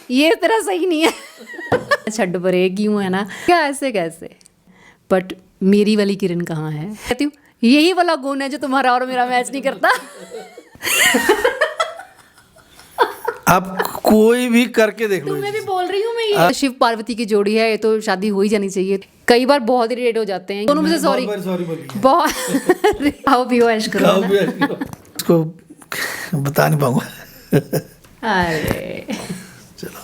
ये तेरा सही नहीं है। छड्ड परे क्यों है ना, क्या ऐसे कैसे। बट मेरी वाली किरण कहाँ है? कहती हूँ यही वाला गुण है जो तुम्हारा और मेरा मैच नहीं करता। आप कोई भी करके देख लो। मैं भी बोल रही हूँ मैं, ये शिव पार्वती की जोड़ी है, ये तो शादी हो ही जानी चाहिए। कई बार बहुत इरिटेट हो जाते हैं दोनों में से। सॉरी बहुत। आओ पियो ऐश करो ना। इसको बता नहीं पाऊंगा। अरे चलो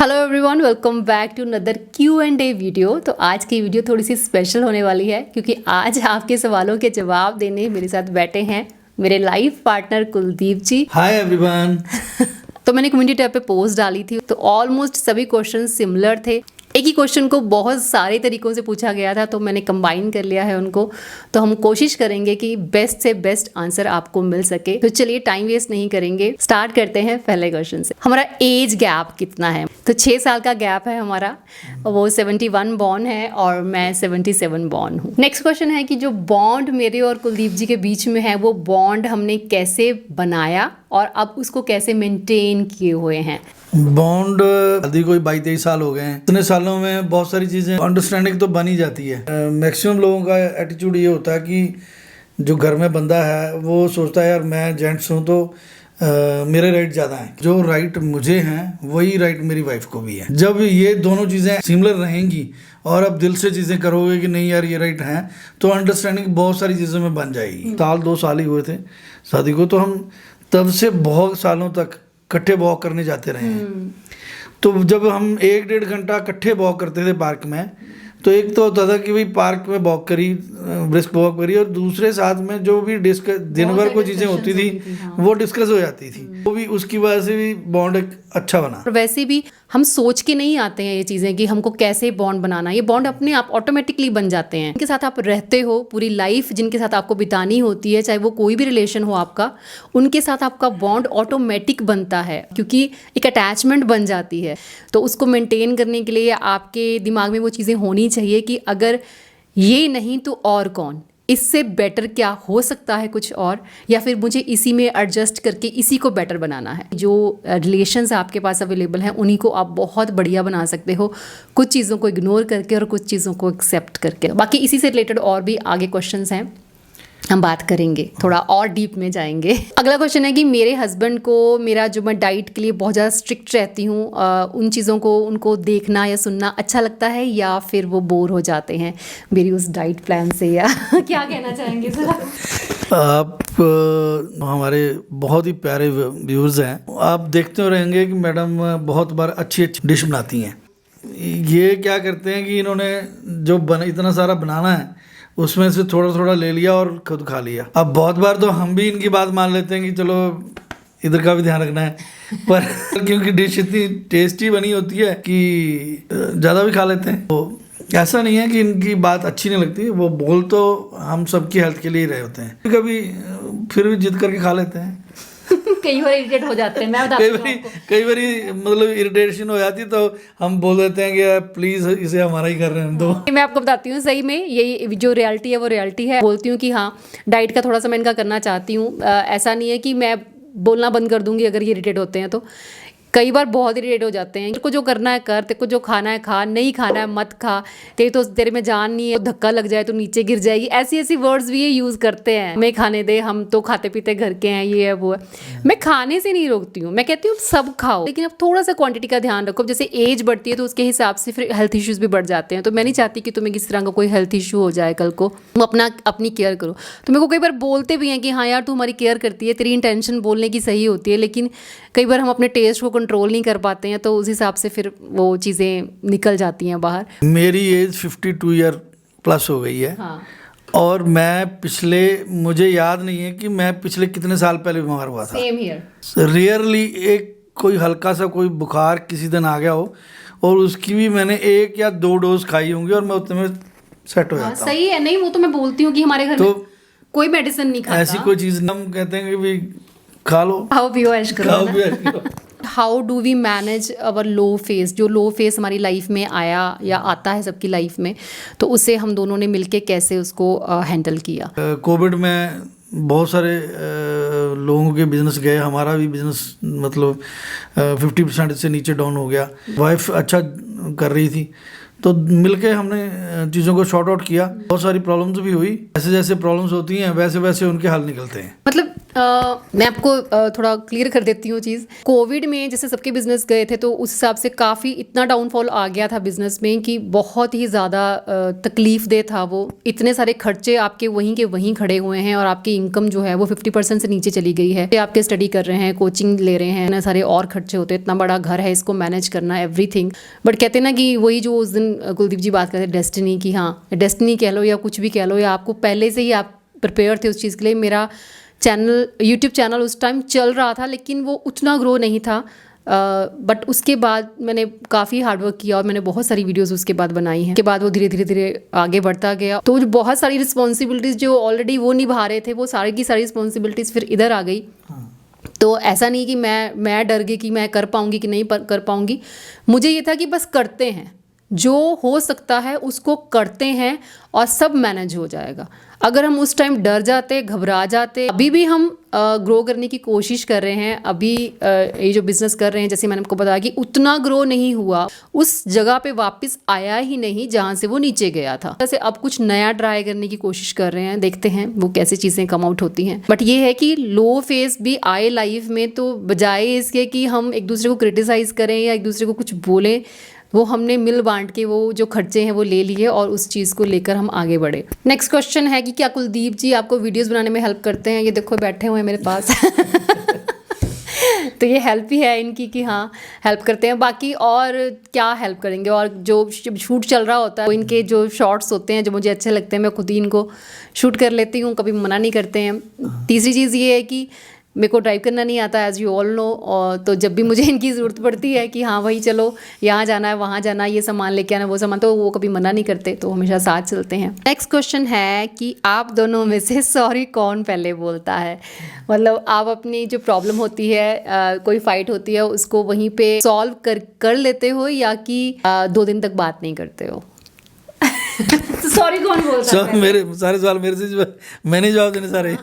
hello everyone, welcome back to another Q&A video. तो आज की वीडियो थोड़ी सी स्पेशल होने वाली है क्योंकि आज आपके सवालों के जवाब देने मेरे साथ बैठे हैं मेरे life partner Kuldeep ji. Hi everyone. तो मैंने कम्युनिटी टैब पे पोस्ट डाली थी, तो ऑलमोस्ट सभी क्वेश्चन सिमिलर थे। एक ही क्वेश्चन को बहुत सारे तरीकों से पूछा गया था, तो मैंने कंबाइन कर लिया है उनको। तो हम कोशिश करेंगे कि बेस्ट से बेस्ट आंसर आपको मिल सके। तो चलिए टाइम वेस्ट नहीं करेंगे, स्टार्ट करते हैं पहले क्वेश्चन से। हमारा एज गैप कितना है? तो 6 साल का गैप है हमारा। वो 71 बॉर्न है और मैं 77 बॉर्न हूँ। नेक्स्ट क्वेश्चन है कि जो बॉन्ड मेरे और कुलदीप जी के बीच में है, वो बॉन्ड हमने कैसे बनाया और अब उसको कैसे मेंटेन किए हुए हैं? बॉन्ड शादी कोई 22-23 साल हो गए हैं। इतने सालों में बहुत सारी चीज़ें अंडरस्टैंडिंग तो बन ही जाती है। मैक्सिमम लोगों का एटीट्यूड ये होता है कि जो घर में बंदा है वो सोचता है यार मैं जेंट्स हूँ तो मेरे राइट ज़्यादा हैं। जो राइट मुझे हैं वही राइट मेरी वाइफ को भी है। जब ये दोनों चीज़ें सिमिलर रहेंगी और अब दिल से चीज़ें करोगे कि नहीं यार ये राइट हैं, तो अंडरस्टैंडिंग बहुत सारी चीज़ों में बन जाएगी। 2 साल ही हुए थे शादी को, तो हम तब से बहुत सालों तक इकट्ठे वॉक करने जाते रहे हैं। तो जब हम 1-1.5 घंटा इकट्ठे वॉक करते थे पार्क में, तो एक तो होता था कि भाई पार्क में वॉक करी, ब्रिस्क वॉक करी, और दूसरे साथ में जो भी डिस्कस दिन भर को चीज़ें होती थी वो डिस्कस हो जाती थी। वो भी उसकी वजह से भी बॉन्ड एक अच्छा बना। और वैसे भी हम सोच के नहीं आते हैं ये चीज़ें कि हमको कैसे बॉन्ड बनाना। ये बॉन्ड अपने आप ऑटोमेटिकली बन जाते हैं। जिनके साथ आप रहते हो पूरी लाइफ, जिनके साथ आपको बितानी होती है, चाहे वो कोई भी रिलेशन हो आपका, उनके साथ आपका बॉन्ड ऑटोमेटिक बनता है क्योंकि एक अटैचमेंट बन जाती है। तो उसको मेंटेन करने के लिए आपके दिमाग में वो चीज़ें होनी चाहिए कि अगर ये नहीं तो और कौन, इससे बेटर क्या हो सकता है कुछ और, या फिर मुझे इसी में एडजस्ट करके इसी को बेटर बनाना है। जो रिलेशंस आपके पास अवेलेबल हैं उन्हीं को आप बहुत बढ़िया बना सकते हो, कुछ चीज़ों को इग्नोर करके और कुछ चीज़ों को एक्सेप्ट करके। बाकी इसी से रिलेटेड और भी आगे क्वेश्चंस हैं, हम बात करेंगे, थोड़ा और डीप में जाएंगे। अगला क्वेश्चन है कि मेरे हस्बैंड को मेरा जो मैं डाइट के लिए बहुत ज़्यादा स्ट्रिक्ट रहती हूँ, उन चीज़ों को उनको देखना या सुनना अच्छा लगता है या फिर वो बोर हो जाते हैं मेरी उस डाइट प्लान से, या क्या कहना चाहेंगे सर? आप हमारे बहुत ही प्यारे व्यूअर्स हैं। आप देखते हो रहेंगे कि मैडम बहुत बार अच्छी अच्छी डिश बनाती हैं। ये क्या करते हैं कि इन्होंने जो इतना सारा बनाना है उसमें से थोड़ा थोड़ा ले लिया और खुद खा लिया। अब बहुत बार तो हम भी इनकी बात मान लेते हैं कि चलो इधर का भी ध्यान रखना है, पर क्योंकि डिश इतनी टेस्टी बनी होती है कि ज़्यादा भी खा लेते हैं। तो ऐसा नहीं है कि इनकी बात अच्छी नहीं लगती, वो बोल तो हम सबकी हेल्थ के लिए ही रहे होते हैं। कभी फिर भी जिद करके खा लेते हैं। कई बार इरिटेट हो जाते हैं, मैं बताती हूँ आपको। कई बार मतलब इरिटेशन हो जाती है तो हम बोल देते हैं कि प्लीज इसे हमारा ही कर रहे हैं दो। मैं आपको बताती हूँ, सही में यही जो रियलिटी है वो रियलिटी है। बोलती हूँ कि हाँ डाइट का थोड़ा सा मैं इनका करना चाहती हूँ। ऐसा नहीं है कि मैं बोलना बंद कर दूंगी अगर ये इरिटेट होते हैं तो। कई बार बहुत इरिटेट हो जाते हैं। तेरे को जो करना है कर, तेरे को जो खाना है खा, नहीं खाना है मत खा, तेरे में जान नहीं है, तो धक्का लग जाए तो नीचे गिर जाएगी, ऐसी ऐसी वर्ड्स भी ये यूज़ करते हैं। हमें खाने दे, हम तो खाते पीते घर के हैं, ये है वो है। मैं खाने से नहीं रोकती हूँ, मैं कहती हूँ सब खाओ, लेकिन अब थोड़ा सा क्वांटिटी का ध्यान रखो। जैसे एज बढ़ती है तो उसके हिसाब से फिर हेल्थ इश्यूज़ भी बढ़ जाते हैं। तो मैं नहीं चाहती कि तुम्हें किसी तरह का कोई हेल्थ इशू हो जाए कल को। तुम अपनी केयर करो। तो मेरे को कई बार बोलते भी हैं कि हाँ यार तू हमारी केयर करती है, तेरी इंटेंशन बोलने की सही होती है, लेकिन कई बार हम अपने टेस्ट को कंट्रोल नहीं कर पाते हैं, तो उस हिसाब से फिर वो चीज़ें निकल जाती हैं बाहर। मेरी एज 52 ईयर प्लस हो गई है। हाँ। और मुझे याद नहीं है कि मैं पिछले कितने साल पहले बीमार हुआ था। Same here. रेयरली एक कोई हल्का सा कोई बुखार किसी दिन आ गया हो, और उसकी भी मैंने 1 या 2 डोज खाई होंगी और मैं उतने में सेट हो जाता हूँ। सही है। नहीं वो तो मैं बोलती हूँ कि हमारे घर में कोई मेडिसिन नहीं खाता। ऐसी कोई चीज़ हम कहते हैं कि भाई खा लो, खाओ पियो ऐश करो। How do we manage our low phase? जो लो फेस हमारी लाइफ में आया या आता है सबकी लाइफ में, तो उसे हम दोनों ने मिलके कैसे उसको हैंडल किया? कोविड में बहुत सारे लोगों के बिजनेस गए, हमारा भी बिजनेस मतलब 50% से नीचे डाउन हो गया। वाइफ अच्छा कर रही थी, तो मिलके हमने चीज़ों को शॉर्ट आउट किया। बहुत सारी प्रॉब्लम्स भी हुई, जैसे जैसे प्रॉब्लम्स होती हैं वैसे वैसे उनके हल निकलते हैं। मतलब मैं आपको थोड़ा क्लियर कर देती हूँ चीज़। कोविड में जैसे सबके बिजनेस गए थे, तो उस हिसाब से काफ़ी इतना डाउनफॉल आ गया था बिजनेस में कि बहुत ही ज़्यादा तकलीफ दे था वो। इतने सारे खर्चे आपके वहीं के वहीं खड़े हुए हैं और आपकी इनकम जो है वो 50% से नीचे चली गई है। आपके स्टडी कर रहे हैं, कोचिंग ले रहे हैं, इतने सारे और खर्चे होते हैं, इतना बड़ा घर है, इसको मैनेज करना, एवरीथिंग। बट कहते हैं ना कि वही जो उस दिन कुलदीप जी बात करते हैं डेस्टिनी की, हाँ डेस्टिनी कह लो या कुछ भी कह लो, या आपको पहले से ही आप प्रिपेयर थे उस चीज़ के लिए। मेरा चैनल, यूट्यूब चैनल उस टाइम चल रहा था, लेकिन वो उतना ग्रो नहीं था। बट उसके बाद मैंने काफ़ी हार्डवर्क किया और मैंने बहुत सारी वीडियोस उसके बाद बनाई हैं। उसके बाद वो धीरे धीरे धीरे आगे बढ़ता गया। तो जो बहुत सारी रिस्पॉन्सिबिलिटीज़ जो ऑलरेडी वो निभा रहे थे, वो सारी की सारी रिस्पॉन्सिबिलिटीज़ फिर इधर आ गई। तो ऐसा नहीं कि मैं डर गई कि मैं कर पाऊँगी कि नहीं कर पाऊँगी। मुझे ये था कि बस करते हैं, जो हो सकता है उसको करते हैं और सब मैनेज हो जाएगा। अगर हम उस टाइम डर जाते, घबरा जाते, अभी भी हम ग्रो करने की कोशिश कर रहे हैं, अभी ये जो बिज़नेस कर रहे हैं, जैसे मैंने आपको बताया कि उतना ग्रो नहीं हुआ, उस जगह पे वापस आया ही नहीं जहाँ से वो नीचे गया था। जैसे अब कुछ नया ट्राई करने की कोशिश कर रहे हैं, देखते हैं वो कैसे चीज़ें कम आउट होती हैं। बट ये है कि लो फेस भी आए लाइफ में, तो बजाय इसके कि हम एक दूसरे को क्रिटिसाइज़ करें या एक दूसरे को कुछ बोलें, वो हमने मिल बांट के वो जो खर्चे हैं वो ले लिए और उस चीज़ को लेकर हम आगे बढ़े। नेक्स्ट क्वेश्चन है कि क्या कुलदीप जी आपको वीडियोस बनाने में हेल्प करते हैं? ये देखो बैठे हुए हैं मेरे पास तो ये हेल्प ही है इनकी कि हाँ हेल्प करते हैं। बाकी और क्या हेल्प करेंगे? और जो शूट चल रहा होता है, वो इनके जो शॉर्ट्स होते हैं जो मुझे अच्छे लगते हैं, मैं खुद ही इनको शूट कर लेती हूँ, कभी मना नहीं करते हैं। तीसरी चीज़ ये है कि मेरे को ड्राइव करना नहीं आता, एज़ यू ऑल नो, और तो जब भी मुझे इनकी ज़रूरत पड़ती है कि हाँ भाई चलो यहाँ जाना है, वहाँ जाना है, ये सामान लेके आना, वो सामान, तो वो कभी मना नहीं करते, तो हमेशा साथ चलते हैं। नेक्स्ट क्वेश्चन है कि आप दोनों में से सॉरी कौन पहले बोलता है? मतलब आप अपनी जो प्रॉब्लम होती है, कोई फाइट होती है, उसको वहीं पे सॉल्व कर लेते हो या कि 2 दिन तक बात नहीं करते हो? सॉरी कौन बोलता है? मेरे सारे सवाल मेरे से मैंने जवाब देने सारे।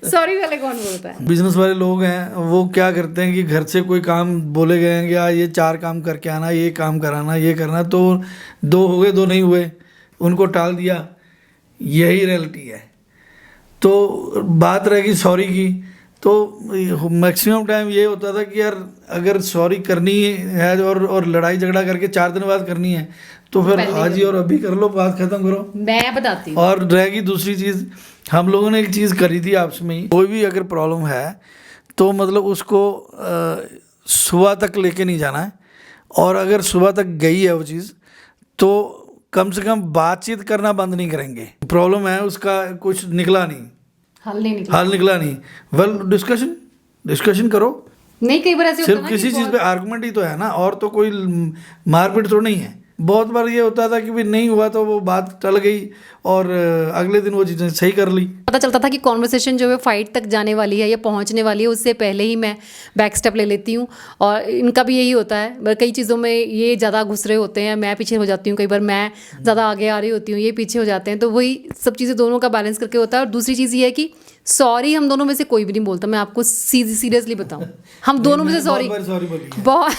सॉरी वाले कौन बोलता है? बिजनेस वाले लोग हैं, वो क्या करते हैं कि घर से कोई काम बोले गए हैं कि ये 4 काम करके आना, ये काम कराना, ये करना, तो 2 हो गए, 2 नहीं हुए, उनको टाल दिया। यही रियलिटी है। तो बात रहेगी सॉरी की, तो मैक्सिमम टाइम ये होता था कि यार अगर सॉरी करनी है और लड़ाई झगड़ा करके 4 दिन बाद करनी है, तो फिर आज ही और अभी कर लो, बात खत्म करो। मैं बताती हूँ। और रहेगी दूसरी चीज़, हम लोगों ने एक चीज़ करी थी आपस में ही, कोई भी अगर प्रॉब्लम है तो मतलब उसको सुबह तक लेके नहीं जाना है, और अगर सुबह तक गई है वो चीज़ तो कम से कम बातचीत करना बंद नहीं करेंगे। प्रॉब्लम है उसका कुछ निकला नहीं, हल निकला नहीं, वेल डिस्कशन करो। नहीं, कई बार ऐसे होता है सिर्फ ना किसी चीज़ पे आर्गुमेंट ही तो है ना, और तो कोई मारपीट तो नहीं है। बहुत बार ये होता था कि भी नहीं हुआ तो वो बात टल गई और अगले दिन वो चीज़ें सही कर ली। पता चलता था कि कॉन्वर्सेशन जो है फाइट तक जाने वाली है या पहुंचने वाली है, उससे पहले ही मैं बैक स्टेप ले लेती हूँ। और इनका भी यही होता है, कई चीज़ों में ये ज़्यादा घुस रहे होते हैं, मैं पीछे हो जाती हूँ, कई बार मैं ज़्यादा आगे आ रही होती हूँ, ये पीछे हो जाते हैं। तो वही सब चीज़ें दोनों का बैलेंस करके होता है। और दूसरी चीज़ ये है कि सॉरी हम दोनों में से कोई भी नहीं बोलता, मैं आपको सीरियसली बताऊं, हम दोनों में से सॉरी बहुत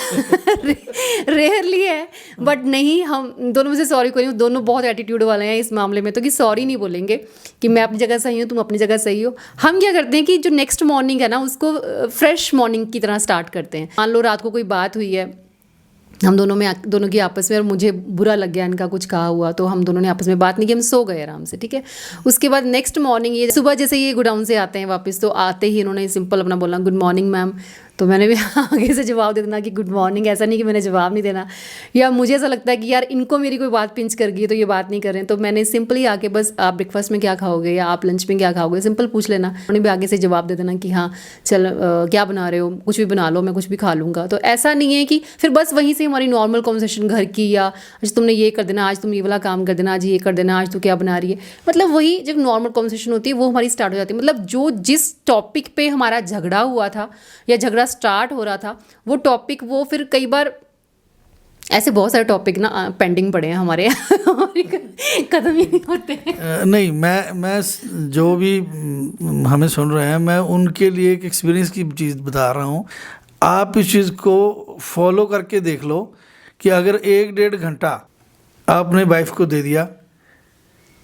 रेयरली है, बट नहीं, हम दोनों में से सॉरी कोई नहीं, दोनों बहुत एटीट्यूड वाले हैं इस मामले में, तो कि सॉरी नहीं बोलेंगे कि मैं अपनी जगह सही हूँ, तुम अपनी जगह सही हो। हम क्या करते हैं कि जो नेक्स्ट मॉर्निंग है ना, उसको फ्रेश मॉर्निंग की तरह स्टार्ट करते हैं। मान लो रात को कोई बात हुई है हम दोनों की आपस में, और मुझे बुरा लग गया इनका कुछ कहा हुआ, तो हम दोनों ने आपस में बात नहीं की, हम सो गए आराम से, ठीक है। उसके बाद नेक्स्ट मॉर्निंग, ये सुबह जैसे ये गोडाउन से आते हैं वापस, तो आते ही इन्होंने सिंपल अपना बोला गुड मॉर्निंग मैम, तो मैंने भी आगे से जवाब दे देना कि गुड मॉर्निंग, ऐसा नहीं कि मैंने जवाब नहीं देना, या मुझे ऐसा लगता है कि यार इनको मेरी कोई बात पिंच कर गई तो ये बात नहीं कर रहे हैं, तो मैंने सिंपली आके बस आप ब्रेकफास्ट में क्या खाओगे या आप लंच में क्या खाओगे, सिंपल पूछ लेना, उन्हें भी आगे से जवाब दे देना कि हाँ चल क्या बना रहे हो, कुछ भी बना लो, मैं कुछ भी खा लूँगा। तो ऐसा नहीं है कि फिर बस वहीं से हमारी नॉर्मल कॉन्वर्सेशन घर की, या आज तुमने ये कर देना, आज तुम ये वाला काम कर देना, आज ये कर देना, आज तू क्या बना रही है, मतलब वही जब नॉर्मल कॉन्वर्सेशन होती है वो हमारी स्टार्ट हो जाती है। मतलब जो जिस टॉपिक पे हमारा झगड़ा हुआ था या झगड़ा स्टार्ट हो रहा था, वो टॉपिक वो फिर कई बार ऐसे बहुत सारे टॉपिक ना पेंडिंग पड़े हैं हमारे हमारे खत्म ही नहीं होते हैं। नहीं, मैं जो भी हमें सुन रहे हैं, मैं उनके लिए एक एक्सपीरियंस की चीज़ बता रहा हूँ। आप इस चीज़ को फॉलो करके देख लो कि अगर 1-1.5 घंटा आपने वाइफ को दे दिया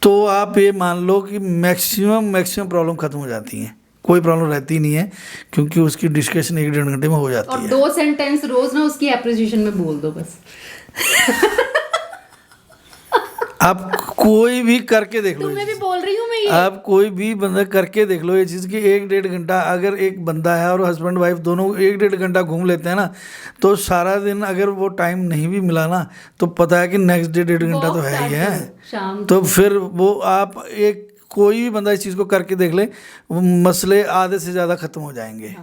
तो आप ये मान लो कि मैक्सिमम प्रॉब्लम खत्म हो जाती हैं, कोई प्रॉब्लम रहती नहीं है, क्योंकि उसकी डिस्कशन 1-1.5 घंटे में हो जाती और है। 2 सेंटेंस रोज ना उसकी एप्रिसिएशन में बोल दो बस। आप कोई भी करके देख लो, मैं भी बोल रही हूँ मैं ये। आप कोई भी बंदा करके देख लो ये चीज़ कि 1-1.5 घंटा अगर एक बंदा है और हस्बैंड वाइफ दोनों 1-1.5 घंटा घूम लेते हैं ना, तो सारा दिन अगर वो टाइम नहीं भी मिला ना, तो पता है कि नेक्स्ट डे 1.5 घंटा तो है ही है। शाम तो फिर वो आप एक कोई भी बंदा इस चीज़ को करके देख ले, वो मसले आधे से ज़्यादा ख़त्म हो जाएंगे।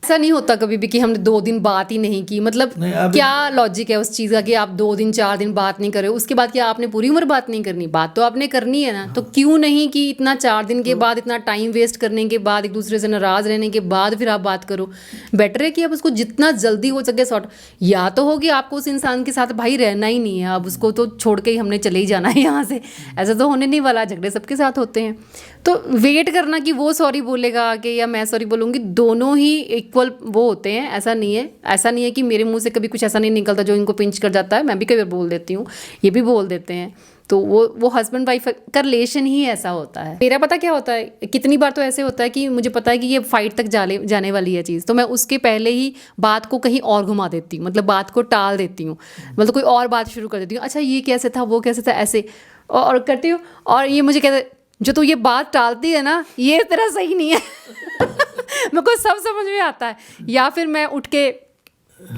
ऐसा नहीं होता कभी भी कि हमने 2 दिन बात ही नहीं की, मतलब नहीं, अभी- क्या लॉजिक है उस चीज़ का कि आप 2 दिन 4 दिन बात नहीं करे, उसके बाद क्या आपने पूरी उम्र बात नहीं करनी? बात तो आपने करनी है ना। तो क्यों नहीं कि इतना 4 दिन के बाद, इतना टाइम वेस्ट करने के बाद, एक दूसरे से नाराज़ रहने के बाद फिर आप बात करो। बेटर है कि आप उसको जितना जल्दी हो सके सॉर्ट, या तो होगी आपको उस इंसान के साथ भाई रहना ही नहीं है, अब उसको तो छोड़ के ही हमने चले ही जाना है यहाँ से, ऐसा तो होने नहीं वाला, झगड़े सबके साथ होते हैं। तो वेट करना कि वो सॉरी बोलेगा आके या मैं सॉरी बोलूँगी, दोनों ही इक्वल वो होते हैं। ऐसा नहीं है कि मेरे मुंह से कभी कुछ ऐसा नहीं निकलता जो इनको पिंच कर जाता है, मैं भी कई बार बोल देती हूँ, ये भी बोल देते हैं। तो वो हस्बैंड वाइफ का रिलेशन ही ऐसा होता है। मेरा पता क्या होता है, कितनी बार तो ऐसे होता है कि मुझे पता है कि ये फाइट तक जाने वाली है चीज़, तो मैं उसके पहले ही बात को कहीं और घुमा देती हूँ, मतलब बात को टाल देती हूँ, मतलब कोई और बात शुरू कर देती हूँ। अच्छा ये कैसे था, वो कैसे था, ऐसे और करती हूँ। और ये मुझे कहते, जो तू ये बात टालती है ना, ये तेरा सही नहीं है। मेरे को सब समझ में आता है। या फिर मैं उठ के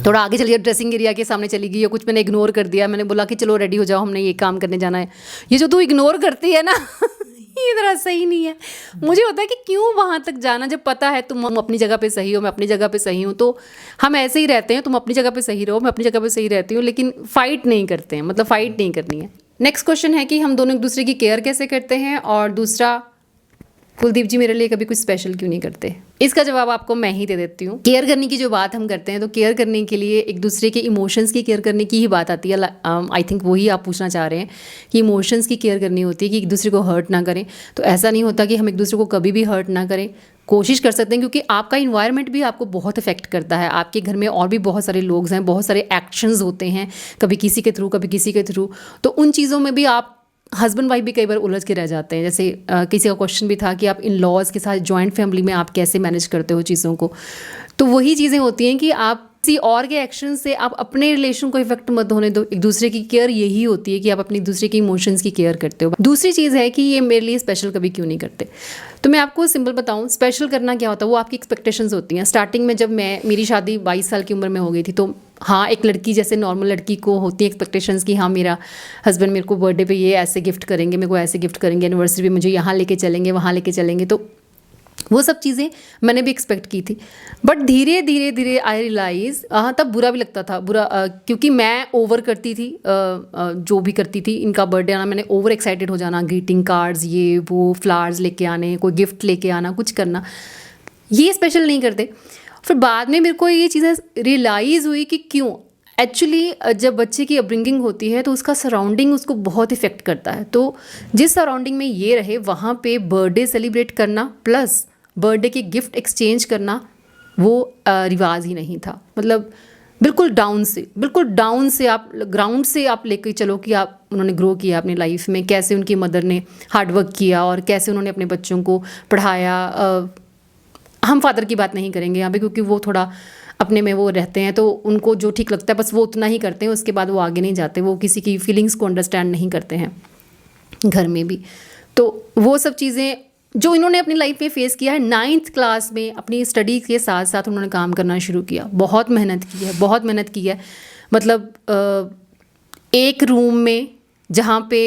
थोड़ा आगे चली गई, ड्रेसिंग एरिया के सामने चली गई, या कुछ मैंने इग्नोर कर दिया, मैंने बोला कि चलो रेडी हो जाओ, हमने ये काम करने जाना है। ये जो तू इग्नोर करती है ना, ये तरह सही नहीं है। मुझे होता है कि क्यों वहाँ तक जाना, जब पता है तुम अपनी जगह पे सही हो, मैं अपनी जगह पे सही हूँ, तो हम ऐसे ही रहते हैं। तुम अपनी जगह पे सही रहो, मैं अपनी जगह पे सही रहती हूँ, लेकिन फाइट नहीं करते हैं, मतलब फाइट नहीं करनी है। नेक्स्ट क्वेश्चन है कि हम दोनों एक दूसरे की केयर कैसे करते हैं, और दूसरा, कुलदीप जी मेरे लिए कभी कुछ स्पेशल क्यों नहीं करते? इसका जवाब आपको मैं ही दे देती हूँ। केयर करने की जो बात हम करते हैं, तो केयर करने के लिए एक दूसरे के इमोशंस की केयर करने की ही बात आती है। आई थिंक वही आप पूछना चाह रहे हैं कि इमोशंस की केयर करनी होती है कि एक दूसरे को हर्ट ना करें। तो ऐसा नहीं होता कि हम एक दूसरे को कभी भी हर्ट ना करें, कोशिश कर सकते हैं, क्योंकि आपका इन्वायरमेंट भी आपको बहुत इफेक्ट करता है। आपके घर में और भी बहुत सारे लोग हैं, बहुत सारे एक्शंस होते हैं, कभी किसी के थ्रू, कभी किसी के थ्रू। तो उन चीज़ों में भी आप हस्बैंड वाइफ भी कई बार उलझ के रह जाते हैं। जैसे किसी का क्वेश्चन भी था कि आप इन लॉज के साथ जॉइंट फैमिली में आप कैसे मैनेज करते हो चीज़ों को। तो वही चीज़ें होती हैं कि आप किसी और के एक्शन से आप अपने रिलेशन को इफेक्ट मत होने दो। एक दूसरे की केयर यही होती है कि आप अपनी दूसरे की इमोशंस की केयर करते हो। दूसरी चीज़ है कि ये मेरे लिए स्पेशल कभी क्यों नहीं करते। तो मैं आपको सिंपल बताऊं, स्पेशल करना क्या होता है, वो आपकी एक्सपेक्टेशंस होती हैं। स्टार्टिंग में जब मेरी शादी 22 साल की उम्र में हो गई थी, तो हाँ, एक लड़की जैसे नॉर्मल लड़की को होती है एक्सपेक्टेशंस कि हाँ मेरा हस्बैंड मेरे को बर्थडे पे ये ऐसे गिफ्ट करेंगे, मेरे को ऐसे गिफ्ट करेंगे, एनिवर्सरी पे मुझे यहाँ लेके चलेंगे, वहाँ लेके चलेंगे। तो वो सब चीज़ें मैंने भी एक्सपेक्ट की थी। बट धीरे धीरे आई रियलाइज़, हाँ तब बुरा भी लगता था, क्योंकि मैं ओवर करती थी, जो भी करती थी। इनका बर्थडे आना, मैंने ओवर एक्साइटेड हो जाना, ग्रीटिंग कार्ड्स, ये वो, फ्लावर्स लेके आने, कोई गिफ्ट लेके आना, कुछ करना, ये स्पेशल नहीं करते। फिर बाद में मेरे को ये चीज़ें रियलाइज़ हुई कि क्यों। एक्चुअली जब बच्चे की अपब्रिंगिंग होती है तो उसका सराउंडिंग उसको बहुत इफ़ेक्ट करता है। तो जिस सराउंडिंग में ये रहे, वहाँ पे बर्थडे सेलिब्रेट करना प्लस बर्थडे के गिफ्ट एक्सचेंज करना, वो रिवाज ही नहीं था। मतलब बिल्कुल डाउन से आप ग्राउंड से आप लेकर चलो कि आप उन्होंने ग्रो किया अपनी लाइफ में, कैसे उनकी मदर ने हार्डवर्क किया और कैसे उन्होंने अपने बच्चों को पढ़ाया। हम फादर की बात नहीं करेंगे यहाँ पे, क्योंकि वो थोड़ा अपने में वो रहते हैं, तो उनको जो ठीक लगता है बस वो उतना ही करते हैं, उसके बाद वो आगे नहीं जाते, वो किसी की फीलिंग्स को अंडरस्टैंड नहीं करते हैं घर में भी। तो वो सब चीज़ें जो इन्होंने अपनी लाइफ में फेस किया है। 9th क्लास में अपनी स्टडी के साथ साथ उन्होंने काम करना शुरू किया, बहुत मेहनत की है। मतलब एक रूम में, जहाँ पे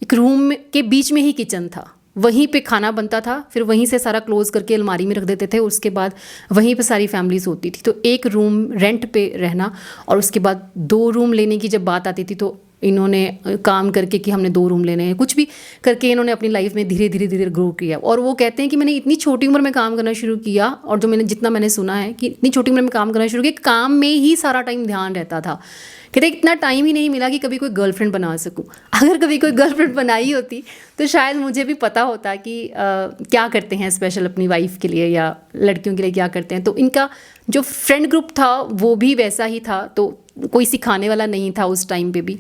एक रूम के बीच में ही किचन था, वहीं पे खाना बनता था, फिर वहीं से सारा क्लोज करके अलमारी में रख देते थे, उसके बाद वहीं पे सारी फैमिलीज होती थी। तो एक रूम रेंट पे रहना, और उसके बाद 2 रूम लेने की जब बात आती थी, तो इन्होंने काम करके कि हमने 2 रूम लेने हैं, कुछ भी करके इन्होंने अपनी लाइफ में धीरे धीरे धीरे ग्रो किया। और वो कहते हैं कि मैंने इतनी छोटी उम्र में काम करना शुरू किया, और जो जितना मैंने सुना है कि इतनी छोटी उम्र में काम करना शुरू किया, काम में ही सारा टाइम ध्यान रहता था। कहते इतना टाइम ही नहीं मिला कि कभी कोई गर्लफ्रेंड बना सकूं। अगर कभी कोई गर्लफ्रेंड बनाई होती तो शायद मुझे भी पता होता कि क्या करते हैं स्पेशल अपनी वाइफ के लिए या लड़कियों के लिए क्या करते हैं। तो इनका जो फ्रेंड ग्रुप था वो भी वैसा ही था, तो कोई सिखाने वाला नहीं था उस टाइम पे भी।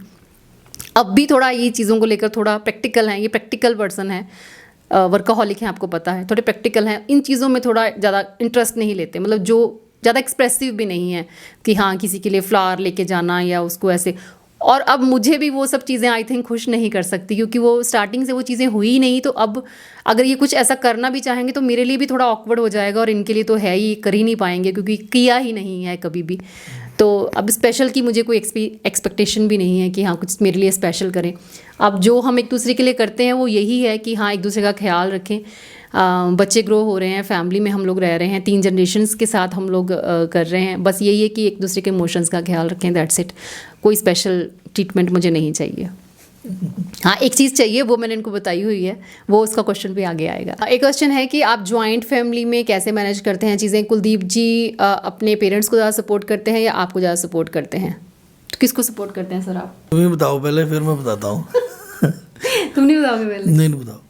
अब भी थोड़ा ये चीज़ों को लेकर थोड़ा प्रैक्टिकल हैं, ये प्रैक्टिकल पर्सन है, वर्कaholic हैं, आपको पता है, थोड़े प्रैक्टिकल हैं, इन चीज़ों में थोड़ा ज़्यादा इंटरेस्ट नहीं लेते, मतलब जो ज़्यादा एक्सप्रेसिव भी नहीं है कि हाँ किसी के लिए फ्लावर लेके जाना या उसको ऐसे। और अब मुझे भी वो सब चीज़ें आई थिंक खुश नहीं कर सकती, क्योंकि वो स्टार्टिंग से वो चीज़ें हुई ही नहीं। तो अब अगर ये कुछ ऐसा करना भी चाहेंगे तो मेरे लिए भी थोड़ा ऑकवर्ड हो जाएगा, और इनके लिए तो है ही, कर ही नहीं पाएंगे क्योंकि किया ही नहीं है कभी भी। तो अब स्पेशल की मुझे कोई एक्सपेक्टेशन भी नहीं है कि हाँ कुछ मेरे लिए स्पेशल करें। अब जो हम एक दूसरे के लिए करते हैं वो यही है कि हाँ एक दूसरे का ख्याल रखें। बच्चे ग्रो हो रहे हैं, फैमिली में हम लोग रह रहे हैं, 3 जनरेशन्स के साथ हम लोग कर रहे हैं, बस यही है कि एक दूसरे के इमोशंस का ख्याल रखें, दैट्स इट। कोई स्पेशल ट्रीटमेंट मुझे नहीं चाहिए। हाँ एक चीज़ चाहिए, वो मैंने इनको बताई हुई है, वो उसका क्वेश्चन भी आगे आएगा। एक क्वेश्चन है कि आप जॉइंट फैमिली में कैसे मैनेज करते हैं चीज़ें। कुलदीप जी अपने पेरेंट्स को ज़्यादा सपोर्ट करते हैं या आपको ज़्यादा सपोर्ट करते हैं? तो किसको सपोर्ट करते हैं सर आप? तुम ही बताओ पहले, फिर मैं बताता हूँ। तुम नहीं बताओगे पहले? नहीं बताओ।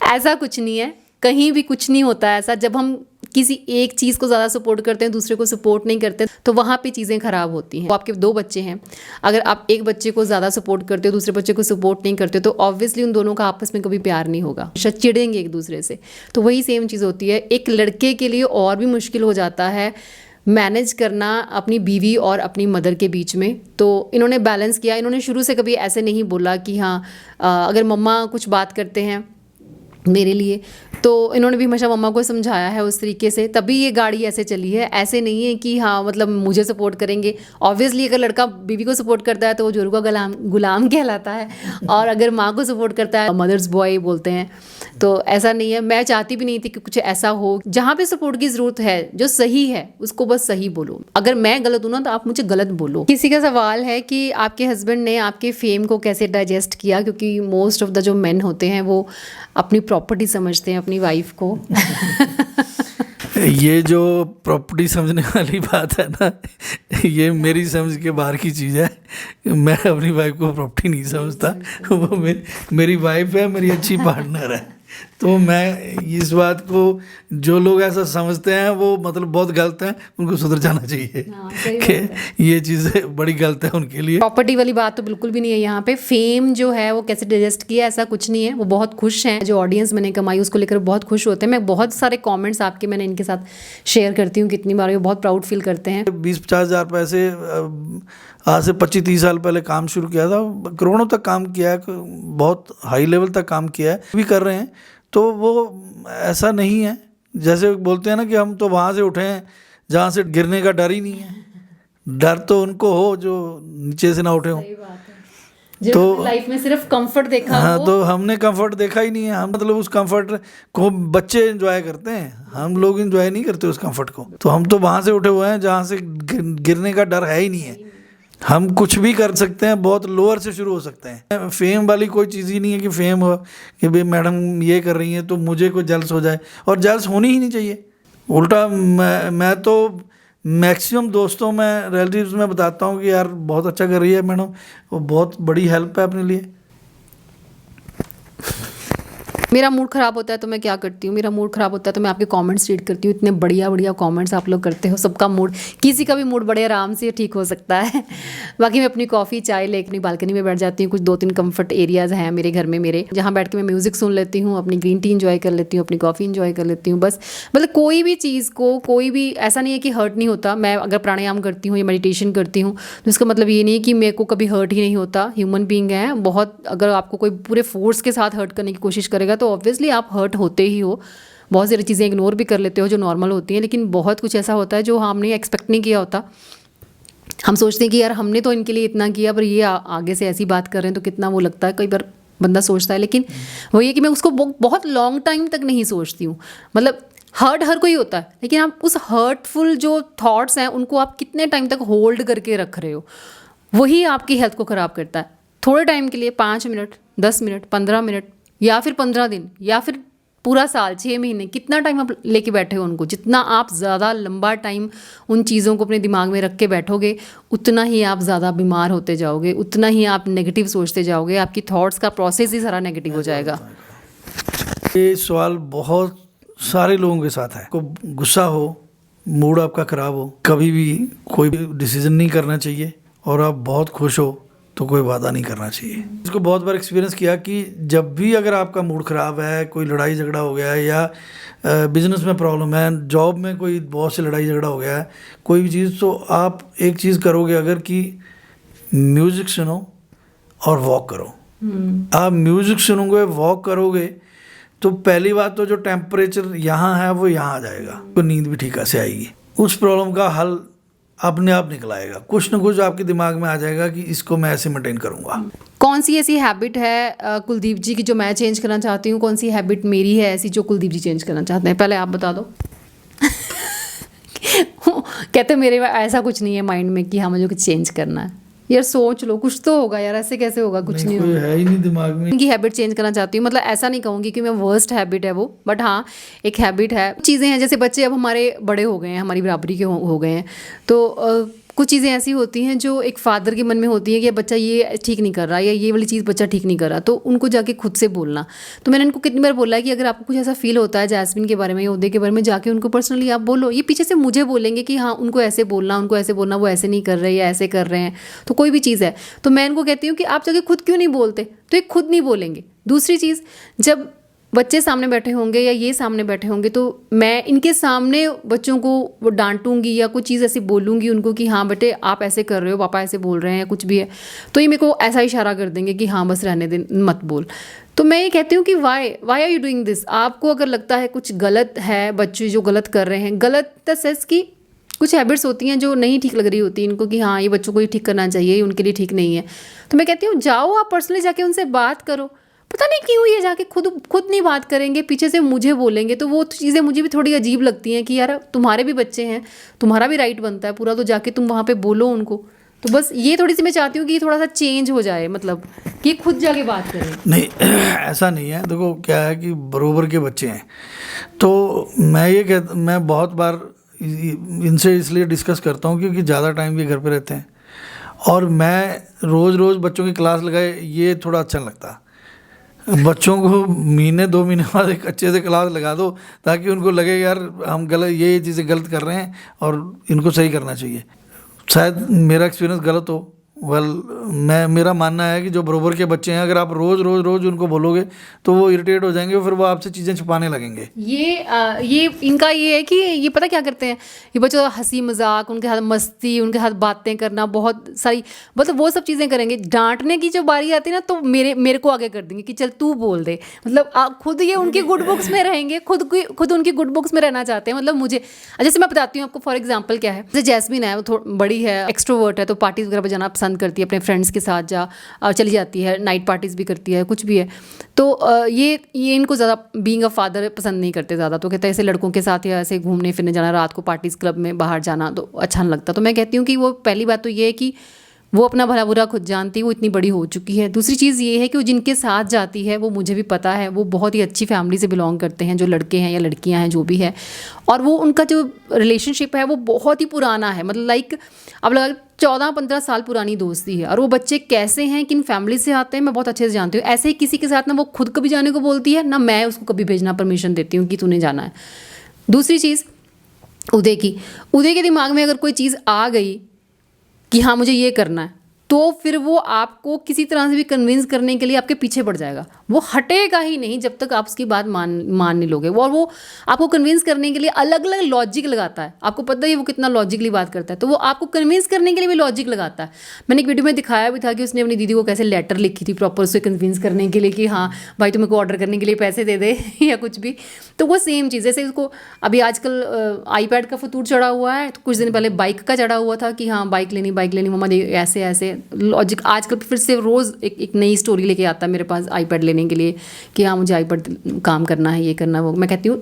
ऐसा कुछ नहीं है, कहीं भी कुछ नहीं होता है ऐसा। जब हम किसी एक चीज़ को ज़्यादा सपोर्ट करते हैं, दूसरे को सपोर्ट नहीं करते, तो वहाँ पे चीज़ें ख़राब होती हैं। आपके 2 बच्चे हैं, अगर आप एक बच्चे को ज़्यादा सपोर्ट करते हो, दूसरे बच्चे को सपोर्ट नहीं करते, तो ऑब्वियसली उन दोनों का आपस में कभी प्यार नहीं होगा, शायद चिढ़ेंगे एक दूसरे से। तो वही सेम चीज़ होती है। एक लड़के के लिए और भी मुश्किल हो जाता है मैनेज करना अपनी बीवी और अपनी मदर के बीच में। तो इन्होंने बैलेंस किया। इन्होंने शुरू से कभी ऐसे नहीं बोला कि हाँ अगर मम्मा कुछ बात करते हैं मेरे लिए, तो इन्होंने भी हमेशा मम्मा को समझाया है उस तरीके से, तभी ये गाड़ी ऐसे चली है। ऐसे नहीं है कि हाँ मतलब मुझे सपोर्ट करेंगे। ऑब्वियसली अगर लड़का बीवी को सपोर्ट करता है तो वो जोरू का गुलाम कहलाता है, और अगर माँ को सपोर्ट करता है मदर्स बॉय बोलते हैं। तो ऐसा नहीं है, मैं चाहती भी नहीं थी कि कुछ ऐसा हो। जहाँ पे सपोर्ट की ज़रूरत है, जो सही है उसको बस सही बोलो। अगर मैं गलत हूँ ना तो आप मुझे गलत बोलो। किसी का सवाल है कि आपके हस्बैंड ने आपके फेम को कैसे डाइजेस्ट किया, क्योंकि मोस्ट ऑफ द जो मेन होते हैं वो अपनी प्रॉपर्टी समझते हैं अपनी वाइफ को। ये जो प्रॉपर्टी समझने वाली बात है ना, ये मेरी समझ के बाहर की चीज़ है। मैं अपनी वाइफ को प्रॉपर्टी नहीं समझता, वो मेरी वाइफ है, मेरी अच्छी पार्टनर है। तो मैं इस बात को, जो लोग ऐसा समझते हैं वो मतलब बहुत गलत हैं, उनको सुधर जाना चाहिए। कि ये चीज़ें बड़ी गलत है उनके लिए। प्रॉपर्टी वाली बात तो बिल्कुल भी नहीं है यहाँ पे। फेम जो है वो कैसे डाइजेस्ट किया, ऐसा कुछ नहीं है। वो बहुत खुश हैं, जो ऑडियंस मैंने कमाई उसको लेकर बहुत खुश होते हैं। मैं बहुत सारे कॉमेंट्स आपके मैंने इनके साथ शेयर करती हूँ, कितनी बार वो बहुत प्राउड फील करते हैं। 20-50 हज़ार पैसे आज से 25-30 साल पहले काम शुरू किया था, करोड़ों तक काम किया है, बहुत हाई लेवल तक काम किया है, भी कर रहे हैं। तो वो ऐसा नहीं है जैसे बोलते हैं ना कि हम तो वहाँ से उठे हैं जहाँ से गिरने का डर ही नहीं है। डर तो उनको हो जो नीचे से ना उठे हो। तो लाइफ में सिर्फ कंफर्ट देखा। हाँ, तो हमने कंफर्ट देखा ही नहीं है। हम मतलब उस कंफर्ट को बच्चे एंजॉय करते हैं, हम लोग एंजॉय नहीं करते उस कंफर्ट को। तो हम तो वहाँ से उठे हुए हैं जहाँ से गिरने का डर है ही नहीं है। हम कुछ भी कर सकते हैं, बहुत लोअर से शुरू हो सकते हैं। फेम वाली कोई चीज़ ही नहीं है कि फेम हो कि भाई मैडम ये कर रही हैं तो मुझे कोई जल्स हो जाए, और जल्स होनी ही नहीं चाहिए। उल्टा मैं तो मैक्सिमम दोस्तों में, रिलेटिव्स में बताता हूँ कि यार बहुत अच्छा कर रही है मैडम, वो बहुत बड़ी हेल्प है अपने लिए। मेरा मूड ख़राब होता है तो मैं क्या करती हूँ, मेरा मूड ख़राब होता है तो मैं आपके कमेंट्स रीड करती हूँ। इतने बढ़िया बढ़िया कमेंट्स आप लोग करते हो। सबका मूड, किसी का भी मूड बड़े आराम से ठीक हो सकता है। बाकी मैं अपनी कॉफ़ी चाय ले अपनी बालकनी में बैठ जाती हूँ। कुछ 2-3 कंफर्ट एरियाज़ हैं मेरे घर में, मेरे जहाँ बैठ के मैं म्यूज़िक सुन लेती हूँ, अपनी ग्रीन टी इंजॉय कर लेती हूँ, अपनी कॉफ़ी इंजॉय कर लेती हूँ। बस मतलब कोई भी चीज़ को, कोई भी ऐसा नहीं है कि हर्ट नहीं होता। मैं अगर प्राणायाम करती हूँ या मेडिटेशन करती हूँ तो इसका मतलब ये नहीं है कि मेरे को कभी हर्ट ही नहीं होता। ह्यूमन बीइंग है, बहुत अगर आपको कोई पूरे फोर्स के साथ हर्ट करने की कोशिश करेगा तो ऑब्वियसली आप हर्ट होते ही हो। बहुत सारी चीज़ें इग्नोर भी कर लेते हो जो नॉर्मल होती हैं, लेकिन बहुत कुछ ऐसा होता है जो हमने एक्सपेक्ट नहीं किया होता। हम सोचते हैं कि यार हमने तो इनके लिए इतना किया, पर ये आगे से ऐसी बात कर रहे हैं तो कितना वो लगता है, कई बार बंदा सोचता है। लेकिन वो ये कि मैं उसको बहुत लॉन्ग टाइम तक नहीं सोचती हूँ। मतलब हर्ट हर कोई होता है, लेकिन आप उस हर्टफुल जो थॉट्स हैं उनको आप कितने टाइम तक होल्ड करके रख रहे हो। वही आपकी हेल्थ को ख़राब करता है। थोड़े टाइम के लिए 5 मिनट, 10 मिनट, 15 मिनट या फिर 15 दिन या फिर पूरा साल, 6 महीने, कितना टाइम आप लेके बैठे हो उनको, जितना आप ज़्यादा लंबा टाइम उन चीज़ों को अपने दिमाग में रख के बैठोगे उतना ही आप ज़्यादा बीमार होते जाओगे, उतना ही आप नेगेटिव सोचते जाओगे, आपकी थॉट्स का प्रोसेस ही सारा नेगेटिव हो जाएगा। ये सवाल बहुत सारे लोगों के साथ है। को गुस्सा हो, मूड आपका ख़राब हो, कभी भी कोई डिसीजन नहीं करना चाहिए, और आप बहुत खुश हो तो कोई वादा नहीं करना चाहिए। इसको बहुत बार एक्सपीरियंस किया कि जब भी अगर आपका मूड ख़राब है, कोई लड़ाई झगड़ा हो गया है, या बिजनेस में प्रॉब्लम है, जॉब में कोई बॉस से लड़ाई झगड़ा हो गया है, कोई भी चीज़, तो आप एक चीज़ करोगे अगर कि म्यूज़िक सुनो और वॉक करो। आप म्यूज़िक सुनोगे, वॉक करोगे, तो पहली बात तो जो टेम्परेचर यहाँ है वो यहाँ आ जाएगा, तो नींद भी ठीक से आएगी। उस प्रॉब्लम का हल अपने आप निकल आएगा, कुछ ना कुछ आपके दिमाग में आ जाएगा कि इसको मैं ऐसे मेंटेन करूँगा। कौन सी ऐसी हैबिट है कुलदीप जी की जो मैं चेंज करना चाहती हूँ, कौन सी हैबिट मेरी है ऐसी जो कुलदीप जी चेंज करना चाहते हैं? पहले आप बता दो। कहते मेरे ऐसा कुछ नहीं है माइंड में कि हाँ मुझे कुछ चेंज करना है। यार सोच लो, कुछ तो होगा यार, ऐसे कैसे होगा? कुछ नहीं होगा, है ही नहीं दिमाग में। इनकी हैबिट चेंज करना चाहती हूँ, मतलब ऐसा नहीं कहूँगी कि मैं वर्स्ट हैबिट है वो, बट हाँ एक हैबिट है। चीज़ें हैं जैसे बच्चे अब हमारे बड़े हो गए हैं, हमारी बराबरी के हो गए हैं, तो कुछ चीज़ें ऐसी होती हैं जो एक फादर के मन में होती है कि बच्चा ये ठीक नहीं कर रहा या ये वाली चीज़ बच्चा ठीक नहीं कर रहा, तो उनको जाके खुद से बोलना। तो मैंने इनको कितनी बार बोला है कि अगर आपको कुछ ऐसा फील होता है जैस्मिन के बारे में या उदय के बारे में, जाके उनको पर्सनली आप बोलो। ये पीछे से मुझे बोलेंगे कि हाँ उनको ऐसे बोलना, उनको ऐसे बोलना, वो ऐसे नहीं कर रहे या ऐसे कर रहे हैं, तो कोई भी चीज़ है तो मैं इनको कहती हूँ कि आप जाके खुद क्यों नहीं बोलते, तो ये खुद नहीं बोलेंगे। दूसरी चीज़, जब बच्चे सामने बैठे होंगे या ये सामने बैठे होंगे तो मैं इनके सामने बच्चों को वो डांटूंगी या कुछ चीज़ ऐसी बोलूँगी उनको कि हाँ बेटे आप ऐसे कर रहे हो, पापा ऐसे बोल रहे हैं, कुछ भी है, तो ये मेरे को ऐसा इशारा कर देंगे कि हाँ बस रहने दे, मत बोल। तो मैं ये कहती हूँ कि why are you doing this. आपको अगर लगता है कुछ गलत है, बच्चे जो गलत कर रहे हैं, गलत द सेंस की कुछ हैबिट्स होती हैं जो नहीं ठीक लग रही होती इनको कि हाँ ये बच्चों को ये ठीक करना चाहिए, उनके लिए ठीक नहीं है, तो मैं कहती हूँ जाओ आप पर्सनली जाके उनसे बात करो। पता नहीं क्यों ये जाके खुद नहीं बात करेंगे, पीछे से मुझे बोलेंगे, तो वो चीज़ें मुझे भी थोड़ी अजीब लगती हैं कि यार तुम्हारे भी बच्चे हैं, तुम्हारा भी राइट बनता है पूरा, तो जाके तुम वहाँ पे बोलो उनको। तो बस ये थोड़ी सी मैं चाहती हूँ कि थोड़ा सा चेंज हो जाए, मतलब कि खुद जाके बात करें। नहीं ऐसा नहीं है, देखो क्या है कि बरोबर के बच्चे हैं, तो मैं बहुत बार इनसे इसलिए डिस्कस करता हूँ क्योंकि ज़्यादा टाइम भी घर पे रहते हैं, और मैं रोज़ बच्चों की क्लास लगाए ये थोड़ा अच्छा नहीं लगता। बच्चों को महीने 2 महीने बाद एक अच्छे से क्लास लगा दो ताकि उनको लगे यार हम गलत ये चीज़ें गलत कर रहे हैं और इनको सही करना चाहिए। शायद मेरा एक्सपीरियंस गलत हो, मेरा मानना है कि जो बरोबर के बच्चे हैं अगर आप रोज़ उनको बोलोगे तो वो इरिटेट हो जाएंगे, फिर वो आपसे चीज़ें छुपाने लगेंगे। ये इनका ये है कि ये पता क्या करते हैं, ये बच्चों हंसी मजाक, उनके साथ मस्ती, उनके साथ बातें करना, बहुत सारी मतलब वो सब चीज़ें करेंगे। डांटने की जो बारी आती है ना तो मेरे को आगे कर देंगे कि चल तू बोल दे, मतलब खुद ये उनकी गुड बुक्स में रहेंगे, खुद उनकी गुड बुक्स में रहना चाहते हैं। मतलब मुझे जैसे मैं बताती हूँ आपको फॉर एग्जाम्पल क्या है, जैसे जैस्मिन है वो बड़ी है, एक्सट्रोवर्ट है, तो पार्टीज वगैरह पर जाना पसंद करती है, अपने फ्रेंड्स के साथ चली जाती है, नाइट पार्टीज भी करती है, कुछ भी है। तो ये इनको ज़्यादा बीइंग अ फादर पसंद नहीं करते ज़्यादा, तो कहते हैं ऐसे लड़कों के साथ या ऐसे घूमने फिरने जाना, रात को पार्टीज क्लब में बाहर जाना तो अच्छा नहीं लगता। तो मैं कहती हूँ कि वो पहली बात तो ये है कि वो अपना भला बुरा खुद जानती है, वो इतनी बड़ी हो चुकी है। दूसरी चीज़ ये है कि वो जिनके साथ जाती है वो मुझे भी पता है वो बहुत ही अच्छी फैमिली से बिलोंग करते हैं, जो लड़के हैं या लड़कियां हैं जो भी है, और वो उनका जो रिलेशनशिप है वो बहुत ही पुराना है, मतलब लाइक अब लगा 14-15 साल पुरानी दोस्ती है। और वो बच्चे कैसे हैं, किन फैमिली से आते हैं, मैं बहुत अच्छे से जानती हूँ। ऐसे ही किसी के साथ ना वो खुद कभी जाने को बोलती है, ना मैं उसको कभी भेजना परमिशन देती हूँ कि तूने जाना है। दूसरी चीज़ उदय के दिमाग में अगर कोई चीज़ आ गई कि हाँ मुझे ये करना है, तो फिर वो आपको किसी तरह से भी कन्विंस करने के लिए आपके पीछे पड़ जाएगा, वो हटेगा ही नहीं जब तक आप उसकी बात मान नहीं लोगे। और वो आपको कन्विंस करने के लिए अलग अलग लॉजिक लगाता है, आपको पता है वो कितना लॉजिकली बात करता है, तो वो आपको कन्विंस करने के लिए भी लॉजिक लगाता है। मैंने एक वीडियो में दिखाया भी था कि उसने अपनी दीदी को कैसे लेटर लिखी थी प्रॉपर उसे कन्विंस करने के लिए कि हाँ भाई तुम को ऑर्डर करने के लिए पैसे दे दे या कुछ भी। तो वो सेम चीज़, जैसे उसको अभी आजकल आईपैड का फतूर चढ़ा हुआ है, तो कुछ दिन पहले बाइक का चढ़ा हुआ था कि हाँ बाइक लेनी मम्मा दे, ऐसे लॉजिक। आजकल फिर से रोज़ एक नई स्टोरी लेके आता है मेरे पास आईपैड लेने के लिए कि हाँ मुझे आईपैड काम करना है, ये करना है वो। मैं कहती हूँ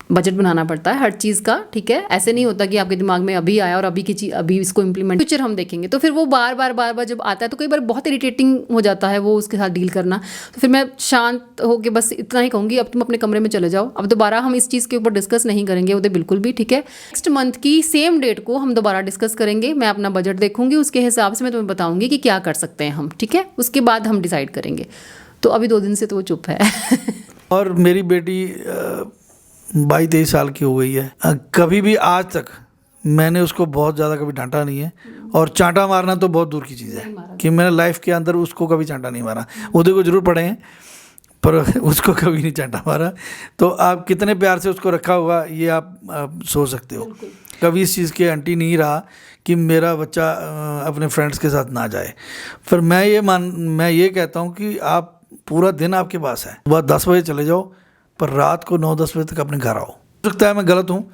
बजट बनाना पड़ता है हर चीज़ का, ठीक है। ऐसे नहीं होता कि आपके दिमाग में अभी आया और अभी की चीज़ अभी इसको इम्प्लीमेंट, फ्यूचर हम देखेंगे। तो फिर वो बार बार जब आता है तो कई बार बहुत इरिटेटिंग हो जाता है वो उसके साथ डील करना। तो फिर मैं शांत होकर बस इतना ही कहूँगी, अब तुम अपने कमरे में चले जाओ, अब दोबारा हम इस चीज़ के ऊपर डिस्कस नहीं करेंगे उदय, बिल्कुल भी, ठीक है। नेक्स्ट मंथ की सेम डेट को हम दोबारा डिस्कस करेंगे, मैं अपना बजट देखूंगी, उसके हिसाब से मैं तुम्हें बताऊंगी कि क्या कर सकते हैं हम, ठीक है। उसके बाद हम डिसाइड करेंगे। तो अभी 2 दिन से तो वो चुप है। और मेरी बेटी 22-23 साल की हो गई है। कभी भी आज तक मैंने उसको बहुत ज़्यादा कभी डांटा नहीं है, और चांटा मारना तो बहुत दूर की चीज़ है कि मैंने लाइफ के अंदर उसको कभी चांटा नहीं मारा। उदय को जरूर पड़े हैं पर उसको कभी नहीं चांटा मारा। तो आप कितने प्यार से उसको रखा होगा ये आप सोच सकते हो। कभी इस चीज़ के आंटी नहीं रहा कि मेरा बच्चा अपने फ्रेंड्स के साथ ना जाए। फिर मैं ये कहता हूँ कि आप पूरा दिन आपके पास है, सुबह 10 बजे चले जाओ पर रात को 9-10 बजे तक अपने घर आओ। हो सकता है मैं गलत हूँ